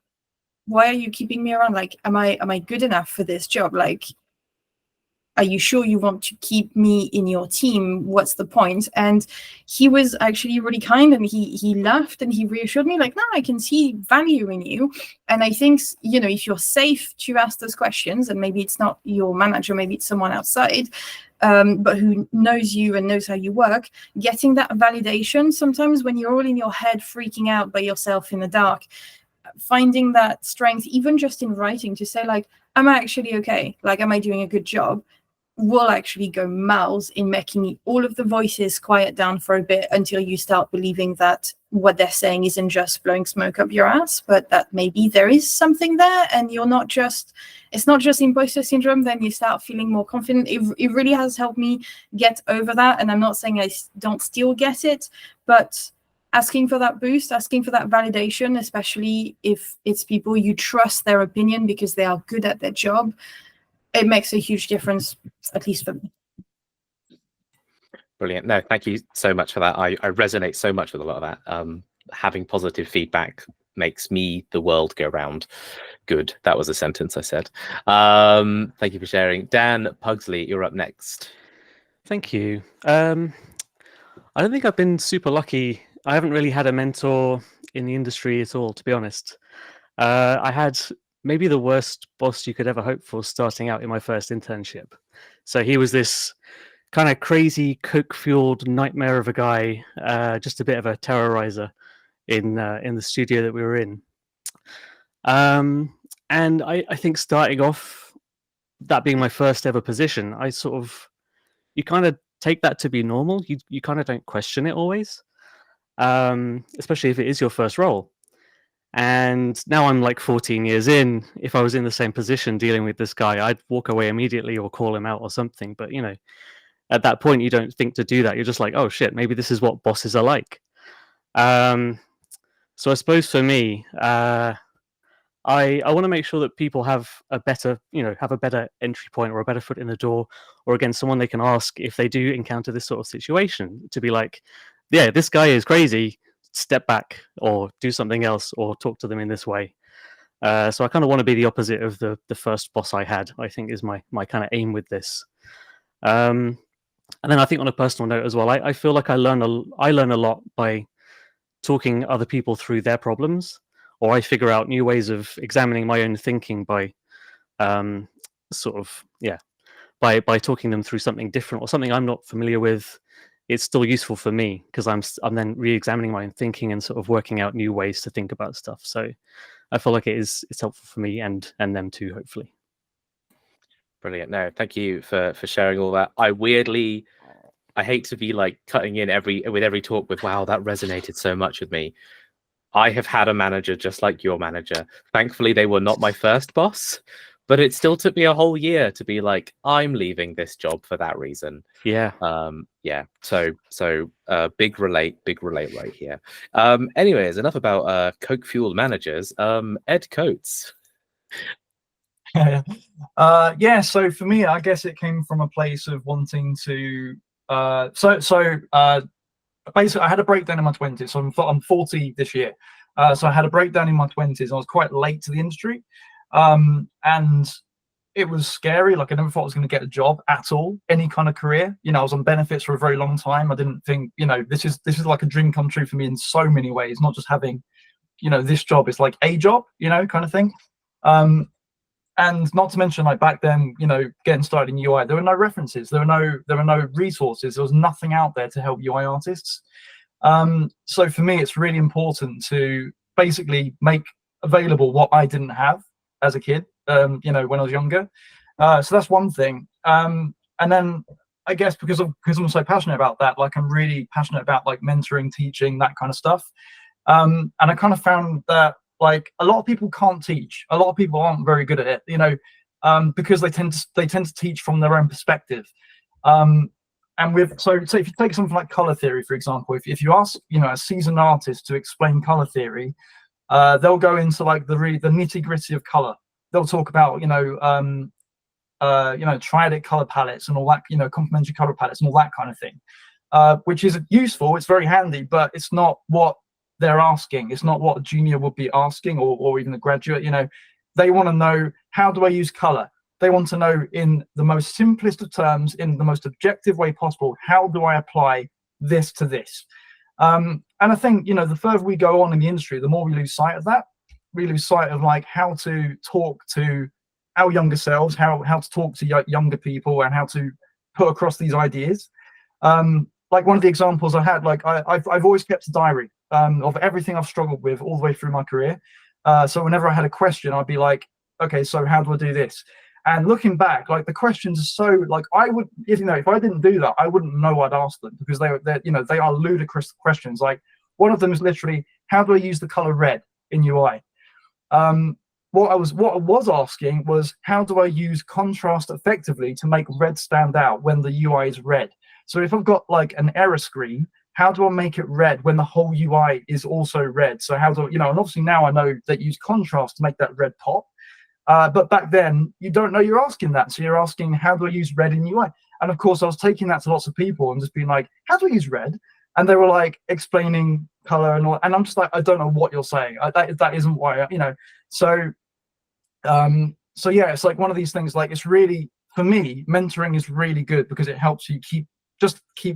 why are you keeping me around? Like, am I good enough for this job? Like, are you sure you want to keep me in your team? What's the point? And he was actually really kind, and he laughed and he reassured me, like, no, I can see value in you. And I think, you know, if you're safe to ask those questions, and maybe it's not your manager, maybe it's someone outside, but who knows you and knows how you work, getting that validation sometimes when you're all in your head freaking out by yourself in the dark, finding that strength, even just in writing, to say, like, am I actually okay? Like, am I doing a good job? Will actually go miles in making all of the voices quiet down for a bit until you start believing that what they're saying isn't just blowing smoke up your ass, but that maybe there is something there and you're not just, it's not just imposter syndrome. Then you start feeling more confident. It really has helped me get over that. And I'm not saying I don't still get it, but asking for that boost, asking for that validation, especially if it's people you trust their opinion because they are good at their job, it makes a huge difference, at least for me. Brilliant. No, thank you so much for that. I resonate so much with a lot of that. Having positive feedback makes the world go round. Good. That was a sentence I said. Thank you for sharing. Dan Puglsey, you're up next. Thank you. I don't think I've been super lucky. I haven't really had a mentor in the industry at all, to be honest. I had maybe the worst boss you could ever hope for starting out in my first internship. So he was this kind of crazy coke-fueled nightmare of a guy, just a bit of a terrorizer in the studio that we were in. And I think starting off, that being my first ever position, you kind of take that to be normal. You kind of don't question it always, especially if it is your first role. And now I'm like 14 years in. If I was in the same position dealing with this guy, I'd walk away immediately or call him out or something. But, you know, at that point, you don't think to do that. You're just like, oh, shit, maybe this is what bosses are like. So I suppose for me, I I want to make sure that people have a better, have a better entry point or a better foot in the door, or again, someone they can ask if they do encounter this sort of situation, to be like, yeah, this guy is crazy, step back or do something else or talk to them in this way. So I kind of want to be the opposite of the first boss I had, I think is my kind of aim with this. And then I think on a personal note as well, I feel like I learn a lot by talking other people through their problems, or I figure out new ways of examining my own thinking by by talking them through something different or something I'm not familiar with. It's still useful for me because I'm then re-examining my own thinking and sort of working out new ways to think about stuff. So I feel like it's helpful for me and them too, hopefully. Brilliant. No, thank you for sharing all that. I hate to be like cutting in with every talk with, wow, that resonated so much with me. I have had a manager just like your manager. Thankfully, they were not my first boss, but it still took me a whole year to be like, I'm leaving this job for that reason. Yeah. So big relate right here. Anyways, enough about Coke fueled managers. Ed Coates. Yeah. So for me, I guess it came from a place of wanting to. Basically, I had a breakdown in my 20s. So I'm 40 this year. So I had a breakdown in my 20s. I was quite late to the industry, and it was scary. Like, I never thought I was going to get a job at all, any kind of career. I was on benefits for a very long time. I didn't think, this is like a dream come true for me in so many ways. Not just having, this job. It's like a job, kind of thing. And not to mention, like, back then, getting started in UI, there were no references, there were no resources, there was nothing out there to help UI artists. So for me, it's really important to basically make available what I didn't have as a kid, when I was younger. So that's one thing. And then I guess because I'm so passionate about that, like, I'm really passionate about like mentoring, teaching, that kind of stuff. And I kind of found that, like, a lot of people can't teach. A lot of people aren't very good at it, because they tend to teach from their own perspective. And so if you take something like color theory, for example, if you ask a seasoned artist to explain color theory, they'll go into like the nitty gritty of color. They'll talk about triadic color palettes and all that, complementary color palettes and all that kind of thing, which is useful. It's very handy, but it's not what they're asking. It's not what a junior would be asking, or even a graduate. They want to know, how do I use color? They want to know, in the most simplest of terms, in the most objective way possible, how do I apply this to this? And I think, the further we go on in the industry, the more we lose sight of that. We lose sight of like how to talk to our younger selves, how to talk to younger people, and how to put across these ideas. Like, one of the examples I had, like, I've always kept a diary of everything I've struggled with all the way through my career. So whenever I had a question, I'd be like, okay, so how do I do this? And looking back, like, the questions are so, like, I would, if I didn't do that, I wouldn't know I'd ask them, because they are ludicrous questions. Like, one of them is literally, how do I use the color red in UI? What I was asking was, how do I use contrast effectively to make red stand out when the UI is red? So if I've got like an error screen, how do I make it red when the whole UI is also red? So how do and obviously now I know that you use contrast to make that red pop. But back then, you don't know you're asking that. So you're asking, how do I use red in UI? And of course, I was taking that to lots of people and just being like, how do I use red? And they were like explaining color and all. And I'm just like, I don't know what you're saying. That isn't why, So yeah, it's like one of these things, like, it's really, for me, mentoring is really good because it helps you keep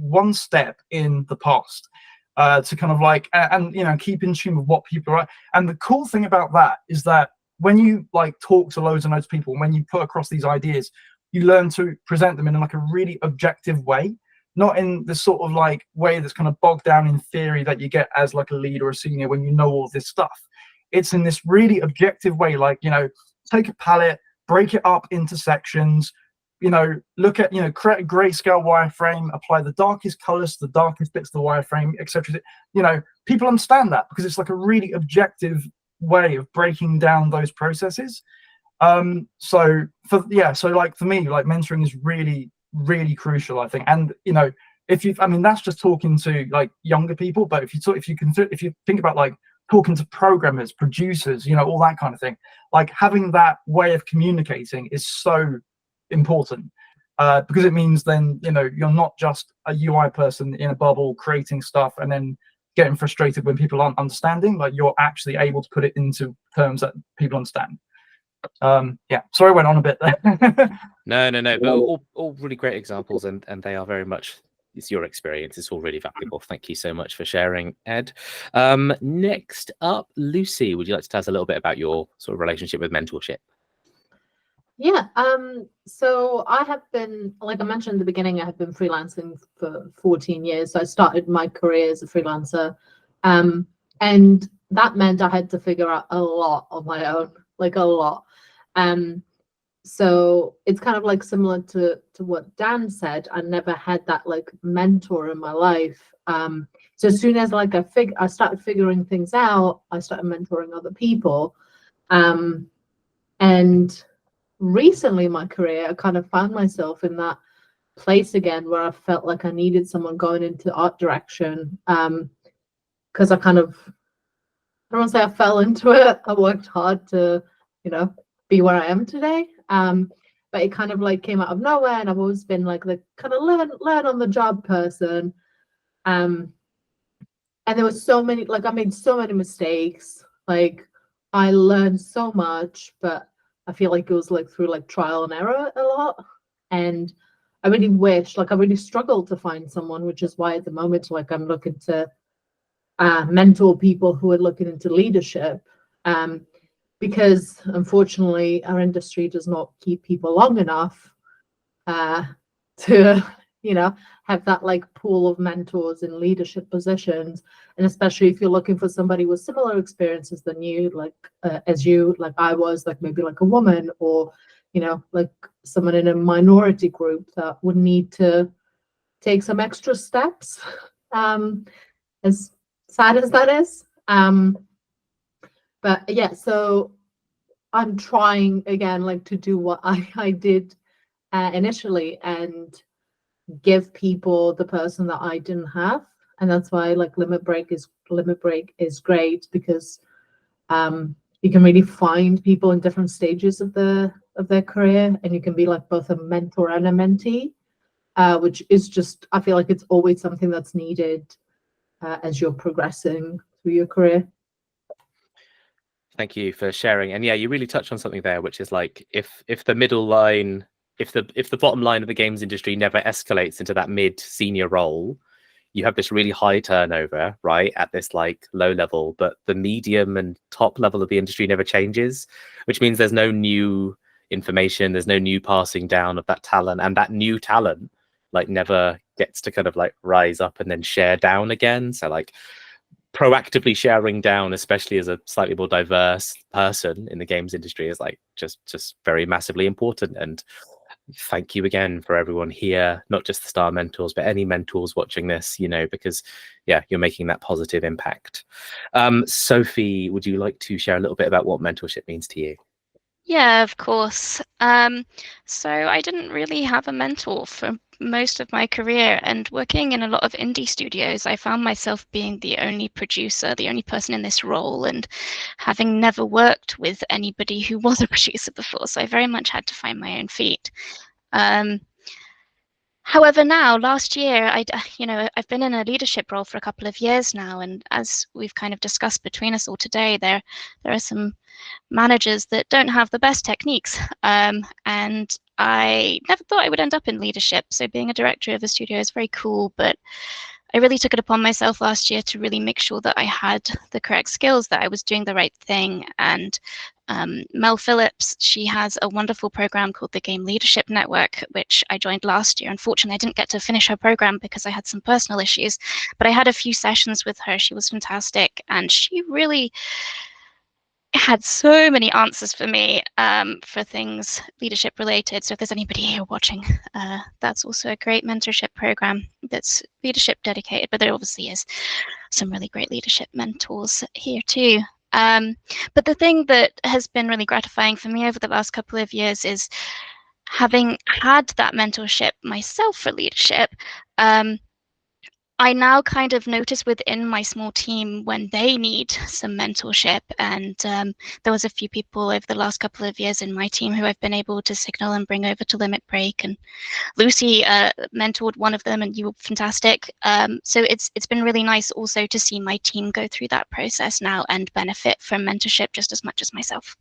one step in the past, to kind of like, and keep in tune with what people are. And the cool thing about that is that when you like talk to loads and loads of people, when you put across these ideas, you learn to present them in like a really objective way, not in the sort of like way that's kind of bogged down in theory that you get as like a lead or a senior when you know all this stuff. It's in this really objective way, like, take a palette, break it up into sections, look at, create a grayscale wireframe, apply the darkest colors to the darkest bits of the wireframe, etc. People understand that because it's like a really objective way of breaking down those processes. So for me, like, mentoring is really, really crucial, I think. And that's just talking to like younger people, but if you think about like talking to programmers, producers, you know, all that kind of thing. Like having that way of communicating is so important, because it means then, you know, you're not just a UI person in a bubble creating stuff and then getting frustrated when people aren't understanding. Like you're actually able to put it into terms that people understand. Yeah, sorry I went on a bit there. No, but all really great examples, and they are very much, it's your experience. It's all really valuable. Thank you so much for sharing, Ed. Next up, Lucy, would you like to tell us a little bit about your sort of relationship with mentorship? Yeah, so I have been, like I mentioned at the beginning, I have been freelancing for 14 years. So I started my career as a freelancer, and that meant I had to figure out a lot on my own, like a lot. So it's kind of like similar to what Dan said. I never had that like mentor in my life. So as soon as like I started figuring things out, I started mentoring other people, and recently in my career, I kind of found myself in that place again where I felt like I needed someone going into art direction, because I kind of, I don't want to say I fell into it. I worked hard to, you know, be where I am today. But it kind of like came out of nowhere, and I've always been like the kind of learn on the job person. And there was so many, like I made so many mistakes. Like I learned so much, but I feel like it was like through like trial and error a lot. And I really wish, like I really struggled to find someone, which is why at the moment, like I'm looking to mentor people who are looking into leadership. Because unfortunately our industry does not keep people long enough to, you know, have that like pool of mentors in leadership positions. And especially if you're looking for somebody with similar experiences than you, like as you, like I was, like maybe like a woman, or, you know, like someone in a minority group that would need to take some extra steps, as sad as that is. But yeah, so I'm trying again, like to do what I did initially and give people the person that I didn't have. And that's why like Limit Break is great, because you can really find people in different stages of their career, and you can be like both a mentor and a mentee, which is just, I feel like it's always something that's needed as you're progressing through your career. Thank you for sharing. And yeah, you really touched on something there, which is like if the middle line, if the bottom line of the games industry never escalates into that mid-senior role, you have this really high turnover, right, at this like low level, but the medium and top level of the industry never changes, which means there's no new information, there's no new passing down of that talent, and that new talent like never gets to kind of like rise up and then share down again. So like proactively sharing down, especially as a slightly more diverse person in the games industry, is like just very massively important. And thank you again for everyone here, not just the star mentors, but any mentors watching this, you know, because yeah, you're making that positive impact. Sophie, would you like to share a little bit about what mentorship means to you? Yeah, of course. So I didn't really have a mentor for most of my career, and working in a lot of indie studios, I found myself being the only producer, the only person in this role, and having never worked with anybody who was a producer before. So I very much had to find my own feet. However, now, last year, I've been in a leadership role for a couple of years now, and as we've kind of discussed between us all today, there are some managers that don't have the best techniques, and I never thought I would end up in leadership. So being a director of a studio is very cool, but I really took it upon myself last year to really make sure that I had the correct skills, that I was doing the right thing. And Mel Phillips, she has a wonderful program called the Game Leadership Network, which I joined last year. Unfortunately, I didn't get to finish her program because I had some personal issues, but I had a few sessions with her. She was fantastic, and she really had so many answers for me for things leadership related. So if there's anybody here watching, that's also a great mentorship program that's leadership dedicated, but there obviously is some really great leadership mentors here too. But the thing that has been really gratifying for me over the last couple of years is having had that mentorship myself for leadership. I now kind of notice within my small team when they need some mentorship, and there was a few people over the last couple of years in my team who I've been able to signal and bring over to Limit Break, and Lucy mentored one of them, and you were fantastic. So it's been really nice also to see my team go through that process now and benefit from mentorship just as much as myself.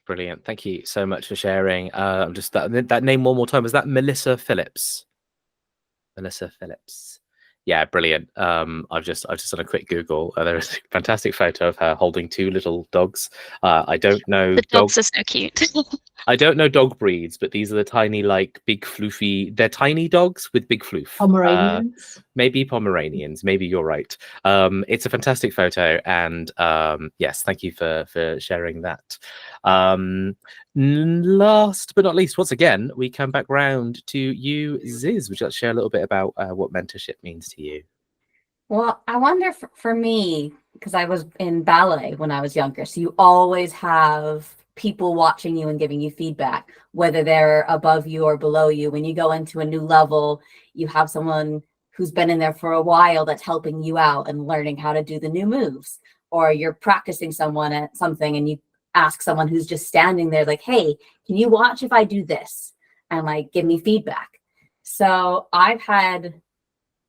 Brilliant. Thank you so much for sharing. Just that name one more time. Was that Melissa Phillips? Melissa Phillips. Yeah, brilliant. I've just done a quick Google. There is a fantastic photo of her holding 2 little dogs. I don't know. The dogs are so cute. I don't know dog breeds, but these are the tiny, like big floofy. They're tiny dogs with big floof. Pomeranians. Maybe Pomeranians. Maybe you're right. It's a fantastic photo, and yes, thank you for sharing that. Last but not least, once again, we come back round to you, Ziz. Would you like to share a little bit about what mentorship means to you? Well, I wonder for me, because I was in ballet when I was younger, so you always have people watching you and giving you feedback, whether they're above you or below you. When you go into a new level, you have someone who's been in there for a while that's helping you out and learning how to do the new moves. Or you're practicing someone at something and you ask someone who's just standing there like, hey, can you watch if I do this? And like, give me feedback. So I've had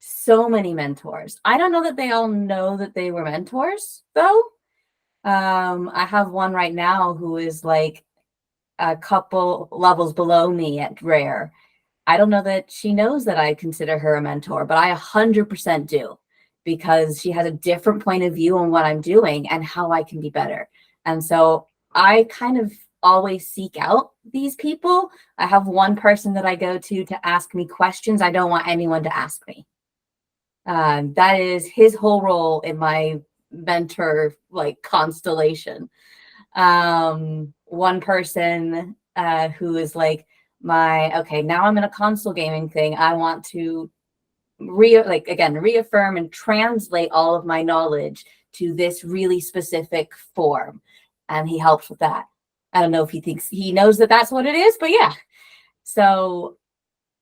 so many mentors. I don't know that they all know that they were mentors though. I have one right now who is like a couple levels below me at Rare. I don't know that she knows that I consider her a mentor, but I 100% do, because she has a different point of view on what I'm doing and how I can be better. And so I kind of always seek out these people. I have one person that I go to ask me questions I don't want anyone to ask me. That is his whole role in my mentor like constellation. One person who is like okay, now I'm in a console gaming thing. I want to reaffirm and translate all of my knowledge to this really specific form, and he helps with that. I don't know if he thinks he knows that that's what it is, but yeah. So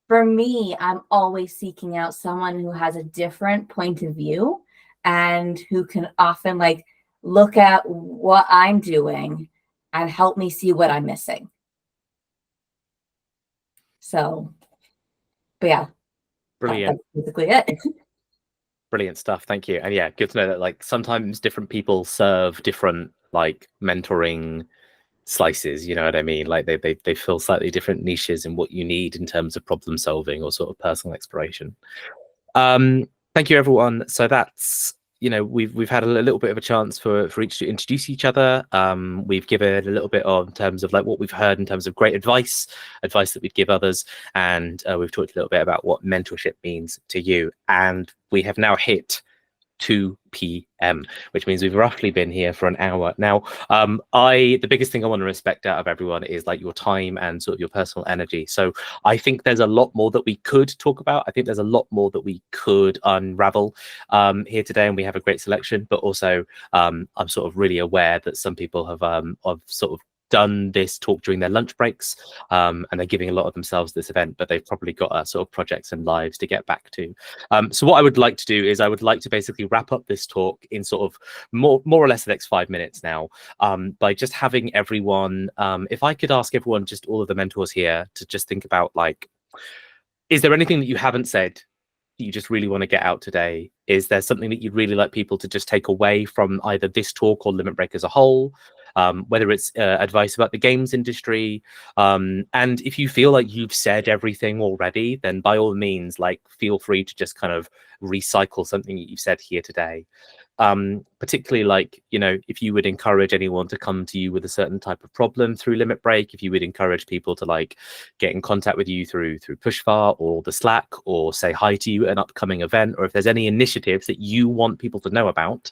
for me, I'm always seeking out someone who has a different point of view and who can often like look at what I'm doing and help me see what I'm missing. So, but yeah, Brilliant. that's basically it. Brilliant stuff. Thank you. And yeah, good to know that like sometimes different people serve different like mentoring slices, you know what I mean? Like they fill slightly different niches in what you need in terms of problem solving or sort of personal exploration. Thank you, everyone. So that's, you know, we've had a little bit of a chance for each to introduce each other. We've given a little bit in terms of like what we've heard in terms of great advice that we'd give others, and we've talked a little bit about what mentorship means to you. And we have now hit 2 p.m, which means we've roughly been here for an hour now. The biggest thing I want to respect out of everyone is like your time and sort of your personal energy. So I think there's a lot more that we could talk about. I think there's a lot more that we could unravel here today, and we have a great selection. But also I'm sort of really aware that some people have sort of done this talk during their lunch breaks, and they're giving a lot of themselves this event, but they've probably got sort of projects and lives to get back to. So what I would like to do is I would like to basically wrap up this talk in sort of more or less the next 5 minutes now, by just having everyone, if I could ask everyone, just all of the mentors here, to just think about like, is there anything that you haven't said that you just really want to get out today? Is there something that you'd really like people to just take away from either this talk or Limit Break as a whole? Whether it's advice about the games industry, and if you feel like you've said everything already, then by all means, like, feel free to just kind of recycle something that you've said here today. Particularly, like, you know, if you would encourage anyone to come to you with a certain type of problem through Limit Break, if you would encourage people to like get in contact with you through Pushfar or the Slack, or say hi to you at an upcoming event, or if there's any initiatives that you want people to know about,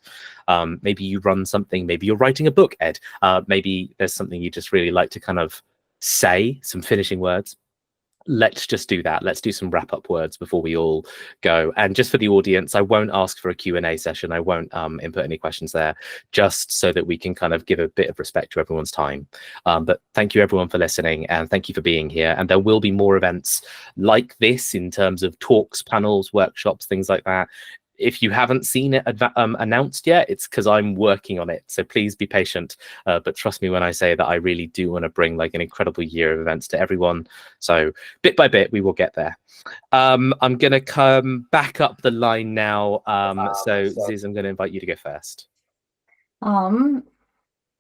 maybe you run something, maybe you're writing a book, Ed, maybe there's something you just really like to kind of say, some finishing words. let's just do that. Let's do some wrap up words before we all go. And just for the audience, I won't ask for a Q&A session. I won't input any questions there, just so that we can kind of give a bit of respect to everyone's time. But thank you everyone for listening, and thank you for being here. And there will be more events like this in terms of talks, panels, workshops, things like that. If you haven't seen it announced yet, it's because I'm working on it. So please be patient. But trust me when I say that I really do want to bring like an incredible year of events to everyone. So bit by bit, we will get there. I'm going to come back up the line now. So Ziz, I'm going to invite you to go first. I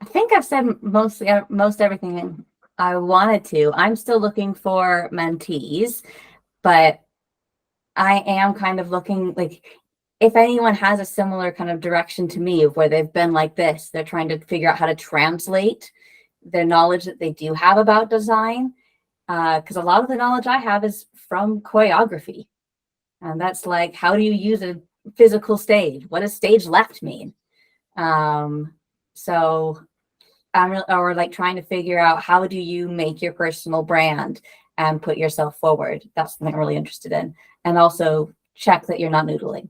think I've said most everything I wanted to. I'm still looking for mentees, but I am kind of looking like, if anyone has a similar kind of direction to me of where they've been like this, they're trying to figure out how to translate the knowledge that they do have about design. Because a lot of the knowledge I have is from choreography. And that's like, how do you use a physical stage? What does stage left mean? So or like trying to figure out, how do you make your personal brand and put yourself forward? That's something I'm really interested in. And also check that you're not noodling.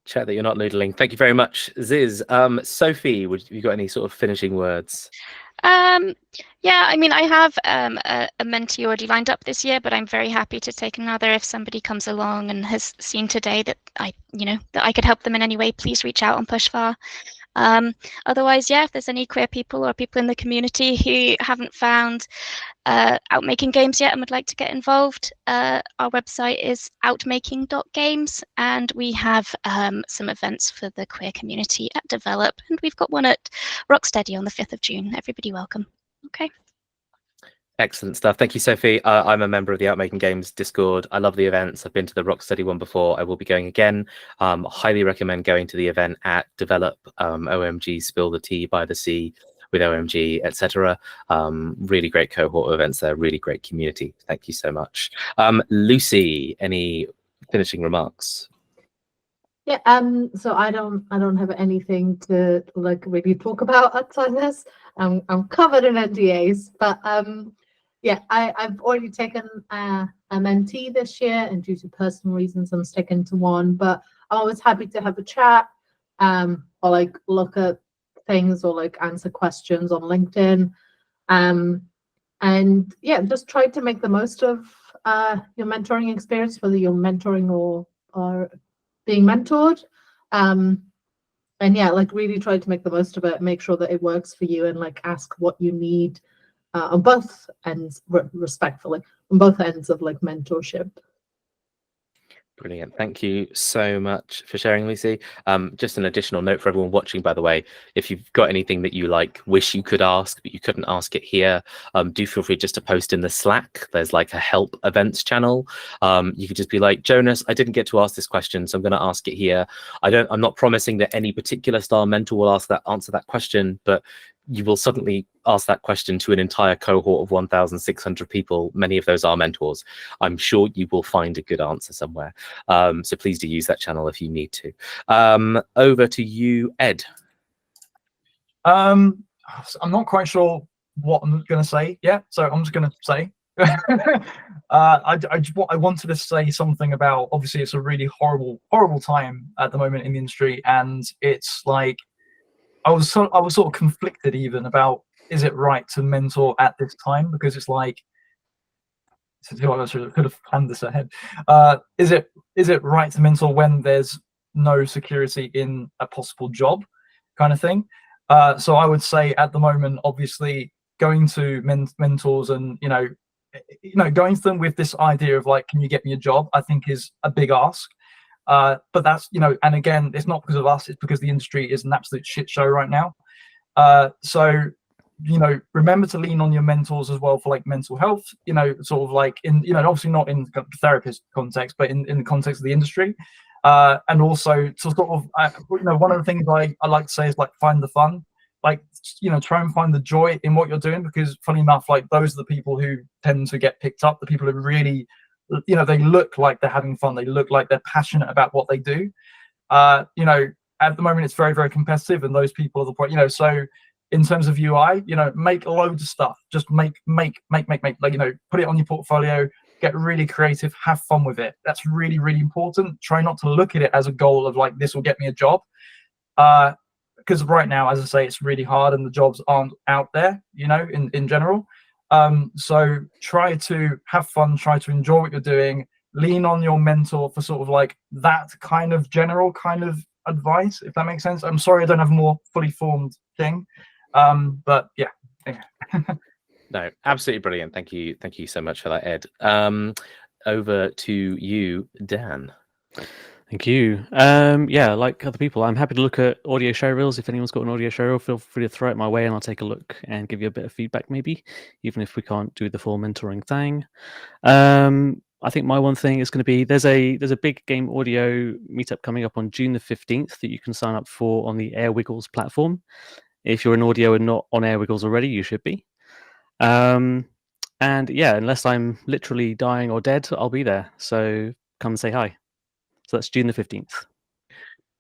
Check that you're not noodling. Thank you very much, Ziz. Sophie, have you got any sort of finishing words? Yeah, I mean, I have a mentee already lined up this year, but I'm very happy to take another if somebody comes along and has seen today that I could help them in any way. Please reach out on Pushfar. Otherwise, yeah, if there's any queer people or people in the community who haven't found out making games yet and would like to get involved, our website is outmaking.games, and we have some events for the queer community at Develop, and we've got one at Rocksteady on the 5th of June. Everybody welcome. Okay. Excellent stuff. Thank you, Sophie. I'm a member of the Outmaking Games Discord. I love the events. I've been to the Rocksteady one before. I will be going again. Highly recommend going to the event at Develop, OMG, Spill the Tea by the Sea with OMG, etc. Really great cohort of events there. Really great community. Thank you so much. Lucy, any finishing remarks? Yeah, so I don't have anything to like really talk about outside this. I'm covered in NDAs, but yeah, I've already taken a mentee this year, and due to personal reasons, I'm sticking to one. But I'm always happy to have a chat, or like look at things, or like answer questions on LinkedIn, and yeah, just try to make the most of your mentoring experience, whether you're mentoring or being mentored. And yeah, like really try to make the most of it, make sure that it works for you, and like ask what you need on both ends, respectfully, on both ends of like mentorship. Brilliant. Thank you so much for sharing, Lucy. Just an additional note for everyone watching, by the way, if you've got anything that you like, wish you could ask, but you couldn't ask it here, do feel free just to post in the Slack. There's like a help events channel. You could just be like, Jonas, I didn't get to ask this question, so I'm going to ask it here. I'm not promising that any particular style mentor will answer that question, but you will suddenly ask that question to an entire cohort of 1,600 people. Many of those are mentors. I'm sure you will find a good answer somewhere. So please do use that channel if you need to. Over to you, Ed. I'm not quite sure what I'm going to say yet, so I'm just going to say. I wanted to say something about, obviously it's a really horrible time at the moment in the industry, and it's like I was sort of conflicted even about, is it right to mentor at this time? Because it's like, I could have planned this ahead. Is it right to mentor when there's no security in a possible job, kind of thing? So I would say at the moment, obviously, going to mentors and going to them with this idea of like, can you get me a job? I think is a big ask. But that's, and again, it's not because of us, it's because the industry is an absolute shit show right now. So, remember to lean on your mentors as well for like mental health, sort of like in, obviously not in therapist context, but in the context of the industry. And also to sort of, one of the things I like to say is like, find the fun, like, try and find the joy in what you're doing, because funny enough, like those are the people who tend to get picked up, the people who really, they look like they're having fun. They look like they're passionate about what they do. At the moment, it's very, very competitive, and those people are the point. So in terms of UI, you know, make loads of stuff. Just make, like, you know, put it on your portfolio, get really creative, have fun with it. That's really, really important. Try not to look at it as a goal of like, this will get me a job. Because right now, as I say, it's really hard and the jobs aren't out there, you know, in general. So try to have fun, try to enjoy what you're doing, lean on your mentor for sort of like that kind of general kind of advice, if that makes sense. I'm sorry I don't have a more fully formed thing. But yeah. No, absolutely brilliant. Thank you so much for that, Ed. Over to you, Dan. Thank you. Yeah, like other people, I'm happy to look at audio show reels. If anyone's got an audio show reel, feel free to throw it my way and I'll take a look and give you a bit of feedback maybe, even if we can't do the full mentoring thing. I think my one thing is going to be there's a big game audio meetup coming up on June the 15th that you can sign up for on the Airwiggles platform. If you're in audio and not on Airwiggles already, you should be. And yeah, unless I'm literally dying or dead, I'll be there. So come say hi. So that's June the 15th.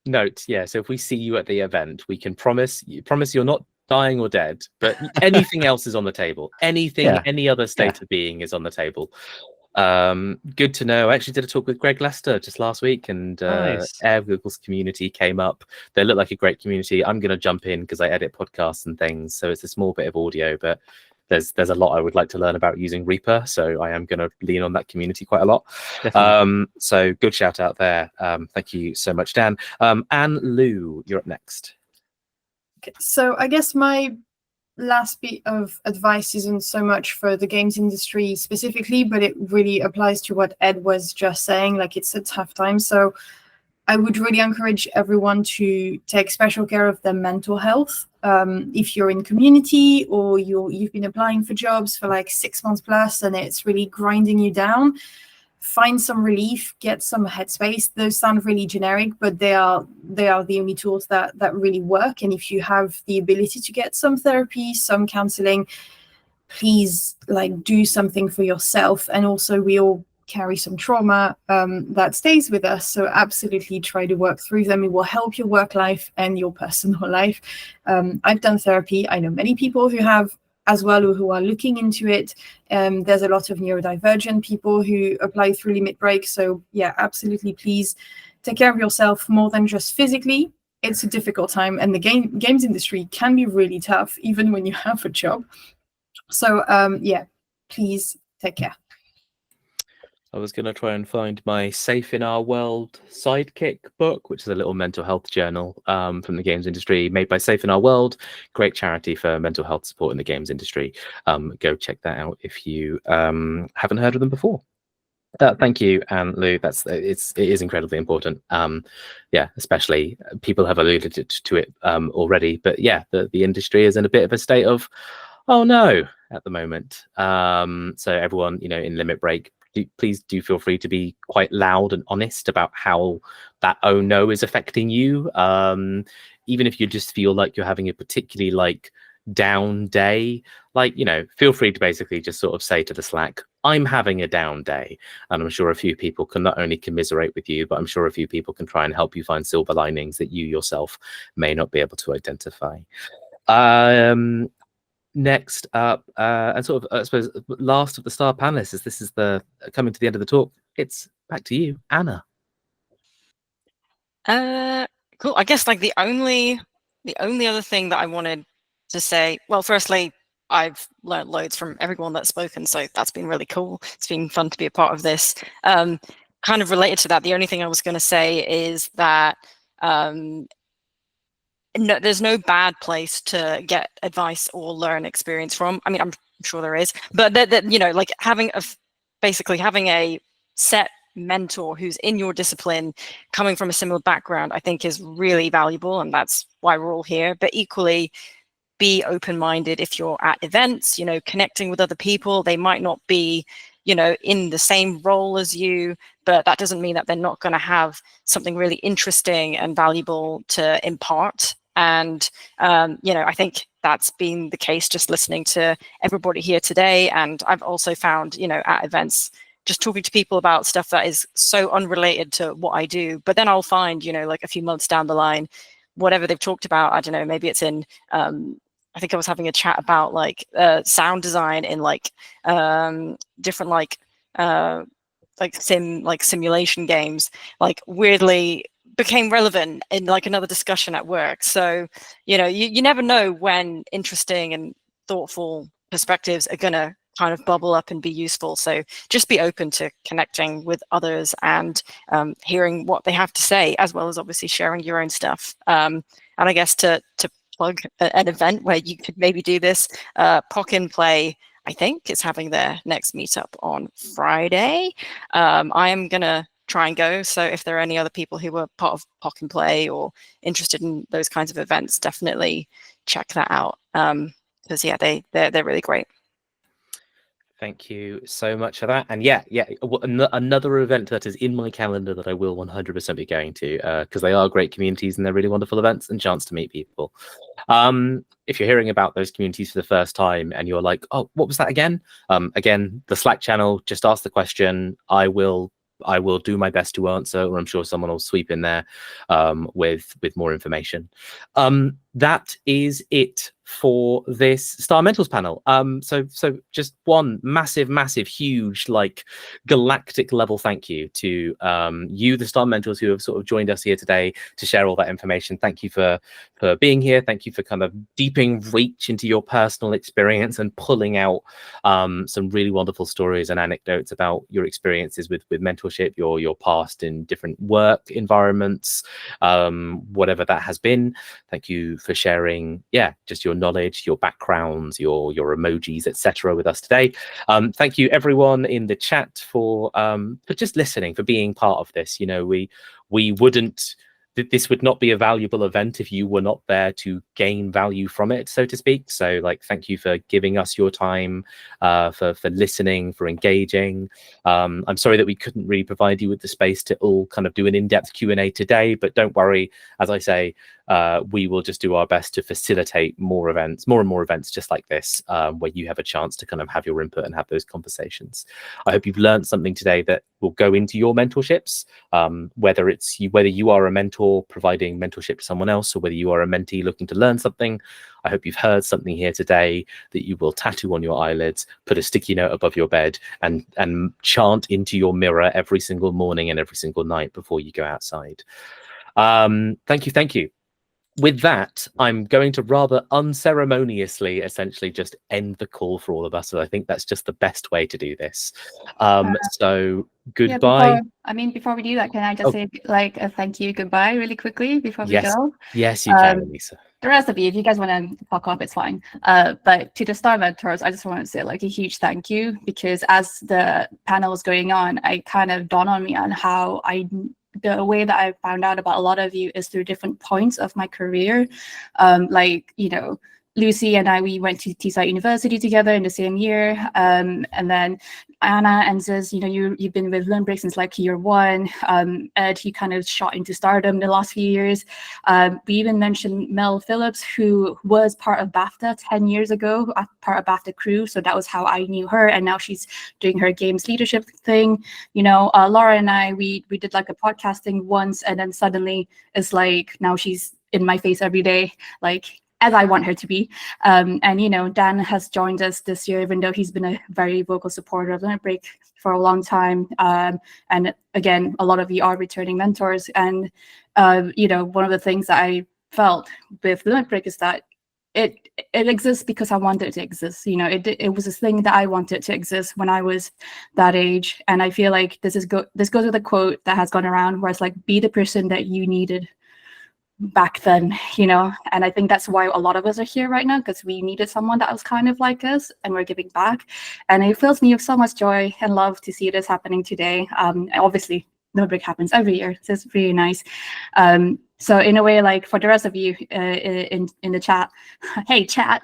Note, yeah. So if we see you at the event, we can promise you're not dying or dead, but anything else is on the table. Anything, any other state of being is on the table. Good to know. I actually did a talk with Greg Lester just last week, and nice. Airwiggles community came up. They look like a great community. I'm going to jump in because I edit podcasts and things, so it's a small bit of audio, but there's a lot I would like to learn about using Reaper, so I am going to lean on that community quite a lot. So good shout out there. Thank you so much, Dan. Anne Lou, you're up next. Okay, so I guess my last bit of advice isn't so much for the games industry specifically, but it really applies to what Ed was just saying. Like, it's a tough time, so I would really encourage everyone to take special care of their mental health. If you're in community or you've been applying for jobs for like 6 months plus and it's really grinding you down, find some relief, get some headspace. Those sound really generic, but they are the only tools that really work. And if you have the ability to get some therapy, some counseling, please like do something for yourself. And also we all carry some trauma that stays with us, so absolutely try to work through them. It will help your work life and your personal life. I've done therapy. I know many people who have as well, who are looking into it. There's a lot of neurodivergent people who apply through Limit Break, so yeah, absolutely please take care of yourself more than just physically. It's a difficult time, and the games industry can be really tough even when you have a job. So yeah, please take care. I was going to try and find my Safe in Our World Sidekick book, which is a little mental health journal from the games industry made by Safe in Our World, great charity for mental health support in the games industry. Go check that out if you haven't heard of them before. Thank you, Lou. It is incredibly important. Yeah, especially people have alluded to it already, but yeah, the industry is in a bit of a state of, oh no, at the moment. So everyone, you know, in Limit Break, please do feel free to be quite loud and honest about how that oh no is affecting you. Even if you just feel like you're having a particularly like down day, like, you know, feel free to basically just sort of say to the Slack, I'm having a down day. And I'm sure a few people can not only commiserate with you, but I'm sure a few people can try and help you find silver linings that you yourself may not be able to identify. Next up, and sort of, I suppose, last of the star panelists, as this is the coming to the end of the talk, it's back to you, Anna. Cool. I guess like the only other thing that I wanted to say, well, firstly, I've learned loads from everyone that's spoken, so that's been really cool. It's been fun to be a part of this. Kind of related to that, the only thing I was going to say is that no, there's no bad place to get advice or learn experience from. I mean, I'm sure there is, but that you know, like basically having a set mentor who's in your discipline, coming from a similar background, I think is really valuable, and that's why we're all here. But equally, be open-minded if you're at events, you know, connecting with other people. They might not be, you know, in the same role as you, but that doesn't mean that they're not going to have something really interesting and valuable to impart. And, you know, I think that's been the case just listening to everybody here today. And I've also found, you know, at events, just talking to people about stuff that is so unrelated to what I do, but then I'll find, you know, like a few months down the line, whatever they've talked about, I don't know, maybe it's in I think I was having a chat about like sound design in like different like simulation games, like weirdly became relevant in like another discussion at work. So, you know, you never know when interesting and thoughtful perspectives are gonna kind of bubble up and be useful. So just be open to connecting with others and hearing what they have to say, as well as obviously sharing your own stuff. And I guess to plug an event where you could maybe do this, Pock and Play, I think, is having their next meetup on Friday. I am gonna try and go. So if there are any other people who were part of Pock and Play or interested in those kinds of events, definitely check that out. Because yeah, they're really great. Thank you so much for that. And yeah, another event that is in my calendar that I will 100% be going to, because they are great communities and they're really wonderful events and chance to meet people. If you're hearing about those communities for the first time and you're like, oh, what was that again? Again, the Slack channel, just ask the question. I will do my best to answer, or I'm sure someone will sweep in there with more information. That is it for this Star Mentors panel. So just one massive, huge, like galactic level thank you to you, the Star Mentors, who have sort of joined us here today to share all that information. Thank you for being here. Thank you for kind of deeping reach into your personal experience and pulling out some really wonderful stories and anecdotes about your experiences with mentorship, your past in different work environments, whatever that has been. Thank you for sharing, just your knowledge, your backgrounds, your emojis, etc. with us today. Thank you everyone in the chat for just listening, for being part of this. You know, we wouldn't, this would not be a valuable event if you were not there to gain value from it, so to speak. So like, thank you for giving us your time, for listening, for engaging. I'm sorry that we couldn't really provide you with the space to all kind of do an in-depth Q&A today, but don't worry, as I say, we will just do our best to facilitate more and more events just like this, where you have a chance to kind of have your input and have those conversations. I hope you've learned something today that will go into your mentorships, whether you are a mentor providing mentorship to someone else, or whether you are a mentee looking to learn something. I hope you've heard something here today that you will tattoo on your eyelids, put a sticky note above your bed, and chant into your mirror every single morning and every single night before you go outside. Thank you. With that, I'm going to rather unceremoniously essentially just end the call for all of us. So I think that's just the best way to do this. So goodbye. Before we do that, can I just say like a thank you, goodbye really quickly before we go? Yes, you can, Anisa. The rest of you, if you guys want to fuck off, it's fine. But to the Star Mentors, I just want to say like a huge thank you, because as the panel was going on, I kind of dawned on me on how the way that I found out about a lot of you is through different points of my career. Like, you know, Lucy and I, we went to Teesside University together in the same year. And then Anna and Ziz, you know, you've been with Limit Break since like year one. Ed, he kind of shot into stardom the last few years. We even mentioned Mel Phillips, who was part of BAFTA 10 years ago, part of BAFTA crew. So that was how I knew her. And now she's doing her games leadership thing. You know, Laura and I, we did like a podcasting once, and then suddenly it's like, now she's in my face every day, like, as I want her to be. And, you know, Dan has joined us this year, even though he's been a very vocal supporter of Limit Break for a long time. And again, a lot of you are returning mentors. And, you know, one of the things that I felt with Limit Break is that it exists because I wanted it to exist. You know, it was this thing that I wanted to exist when I was that age. And I feel like this goes with a quote that has gone around where it's like, be the person that you needed back then, you know. And I think that's why a lot of us are here right now, because we needed someone that was kind of like us, and we're giving back. And it fills me with so much joy and love to see this happening today. Obviously Limit Break happens every year, so it's really nice. So in a way, like for the rest of you in the chat, hey chat,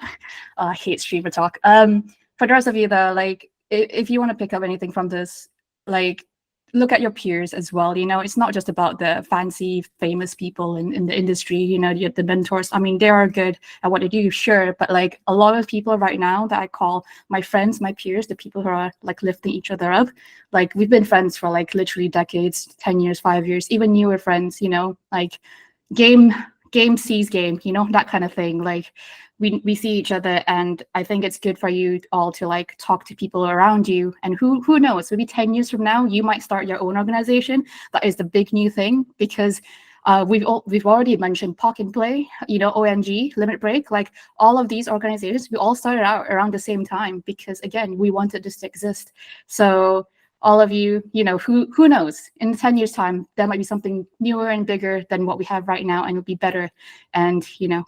I hate streamer talk. For the rest of you though, like if you want to pick up anything from this, like look at your peers as well. You know, it's not just about the fancy, famous people in the industry, you know, the mentors. I mean, they are good at what they do, sure. But like a lot of people right now that I call my friends, my peers, the people who are like lifting each other up, like we've been friends for like literally decades, 10 years, 5 years, even newer friends, you know, like game sees game, you know, that kind of thing. Like we see each other, and I think it's good for you all to like talk to people around you. And who knows, maybe 10 years from now, you might start your own organization. That is the big new thing, because we've already mentioned Pock and Play, you know, OMG, Limit Break, like all of these organizations, we all started out around the same time because, again, we wanted this to exist. So all of you, you know, who knows, in 10 years time, there might be something newer and bigger than what we have right now, and it'll be better. And, you know,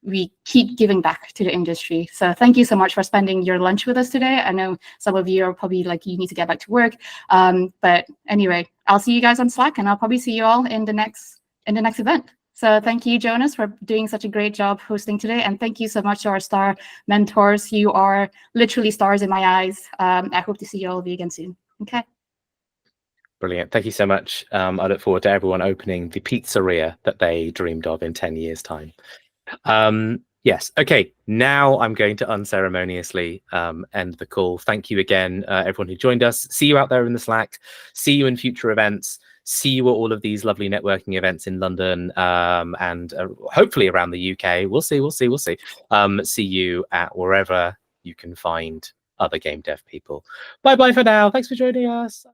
we keep giving back to the industry. So thank you so much for spending your lunch with us today. I know some of you are probably like, you need to get back to work. But anyway, I'll see you guys on Slack, and I'll probably see you all in the next event. So thank you, Jonas, for doing such a great job hosting today. And thank you so much to our star mentors. You are literally stars in my eyes. I hope to see you all of you again soon. Okay. Brilliant. Thank you so much. I look forward to everyone opening the pizzeria that they dreamed of in 10 years' time. Yes. Okay. Now I'm going to unceremoniously end the call. Thank you again, everyone who joined us. See you out there in the Slack. See you in future events. See you at all of these lovely networking events in London and hopefully around the UK. We'll see. See you at wherever you can find other game dev people. Bye bye for now. Thanks for joining us.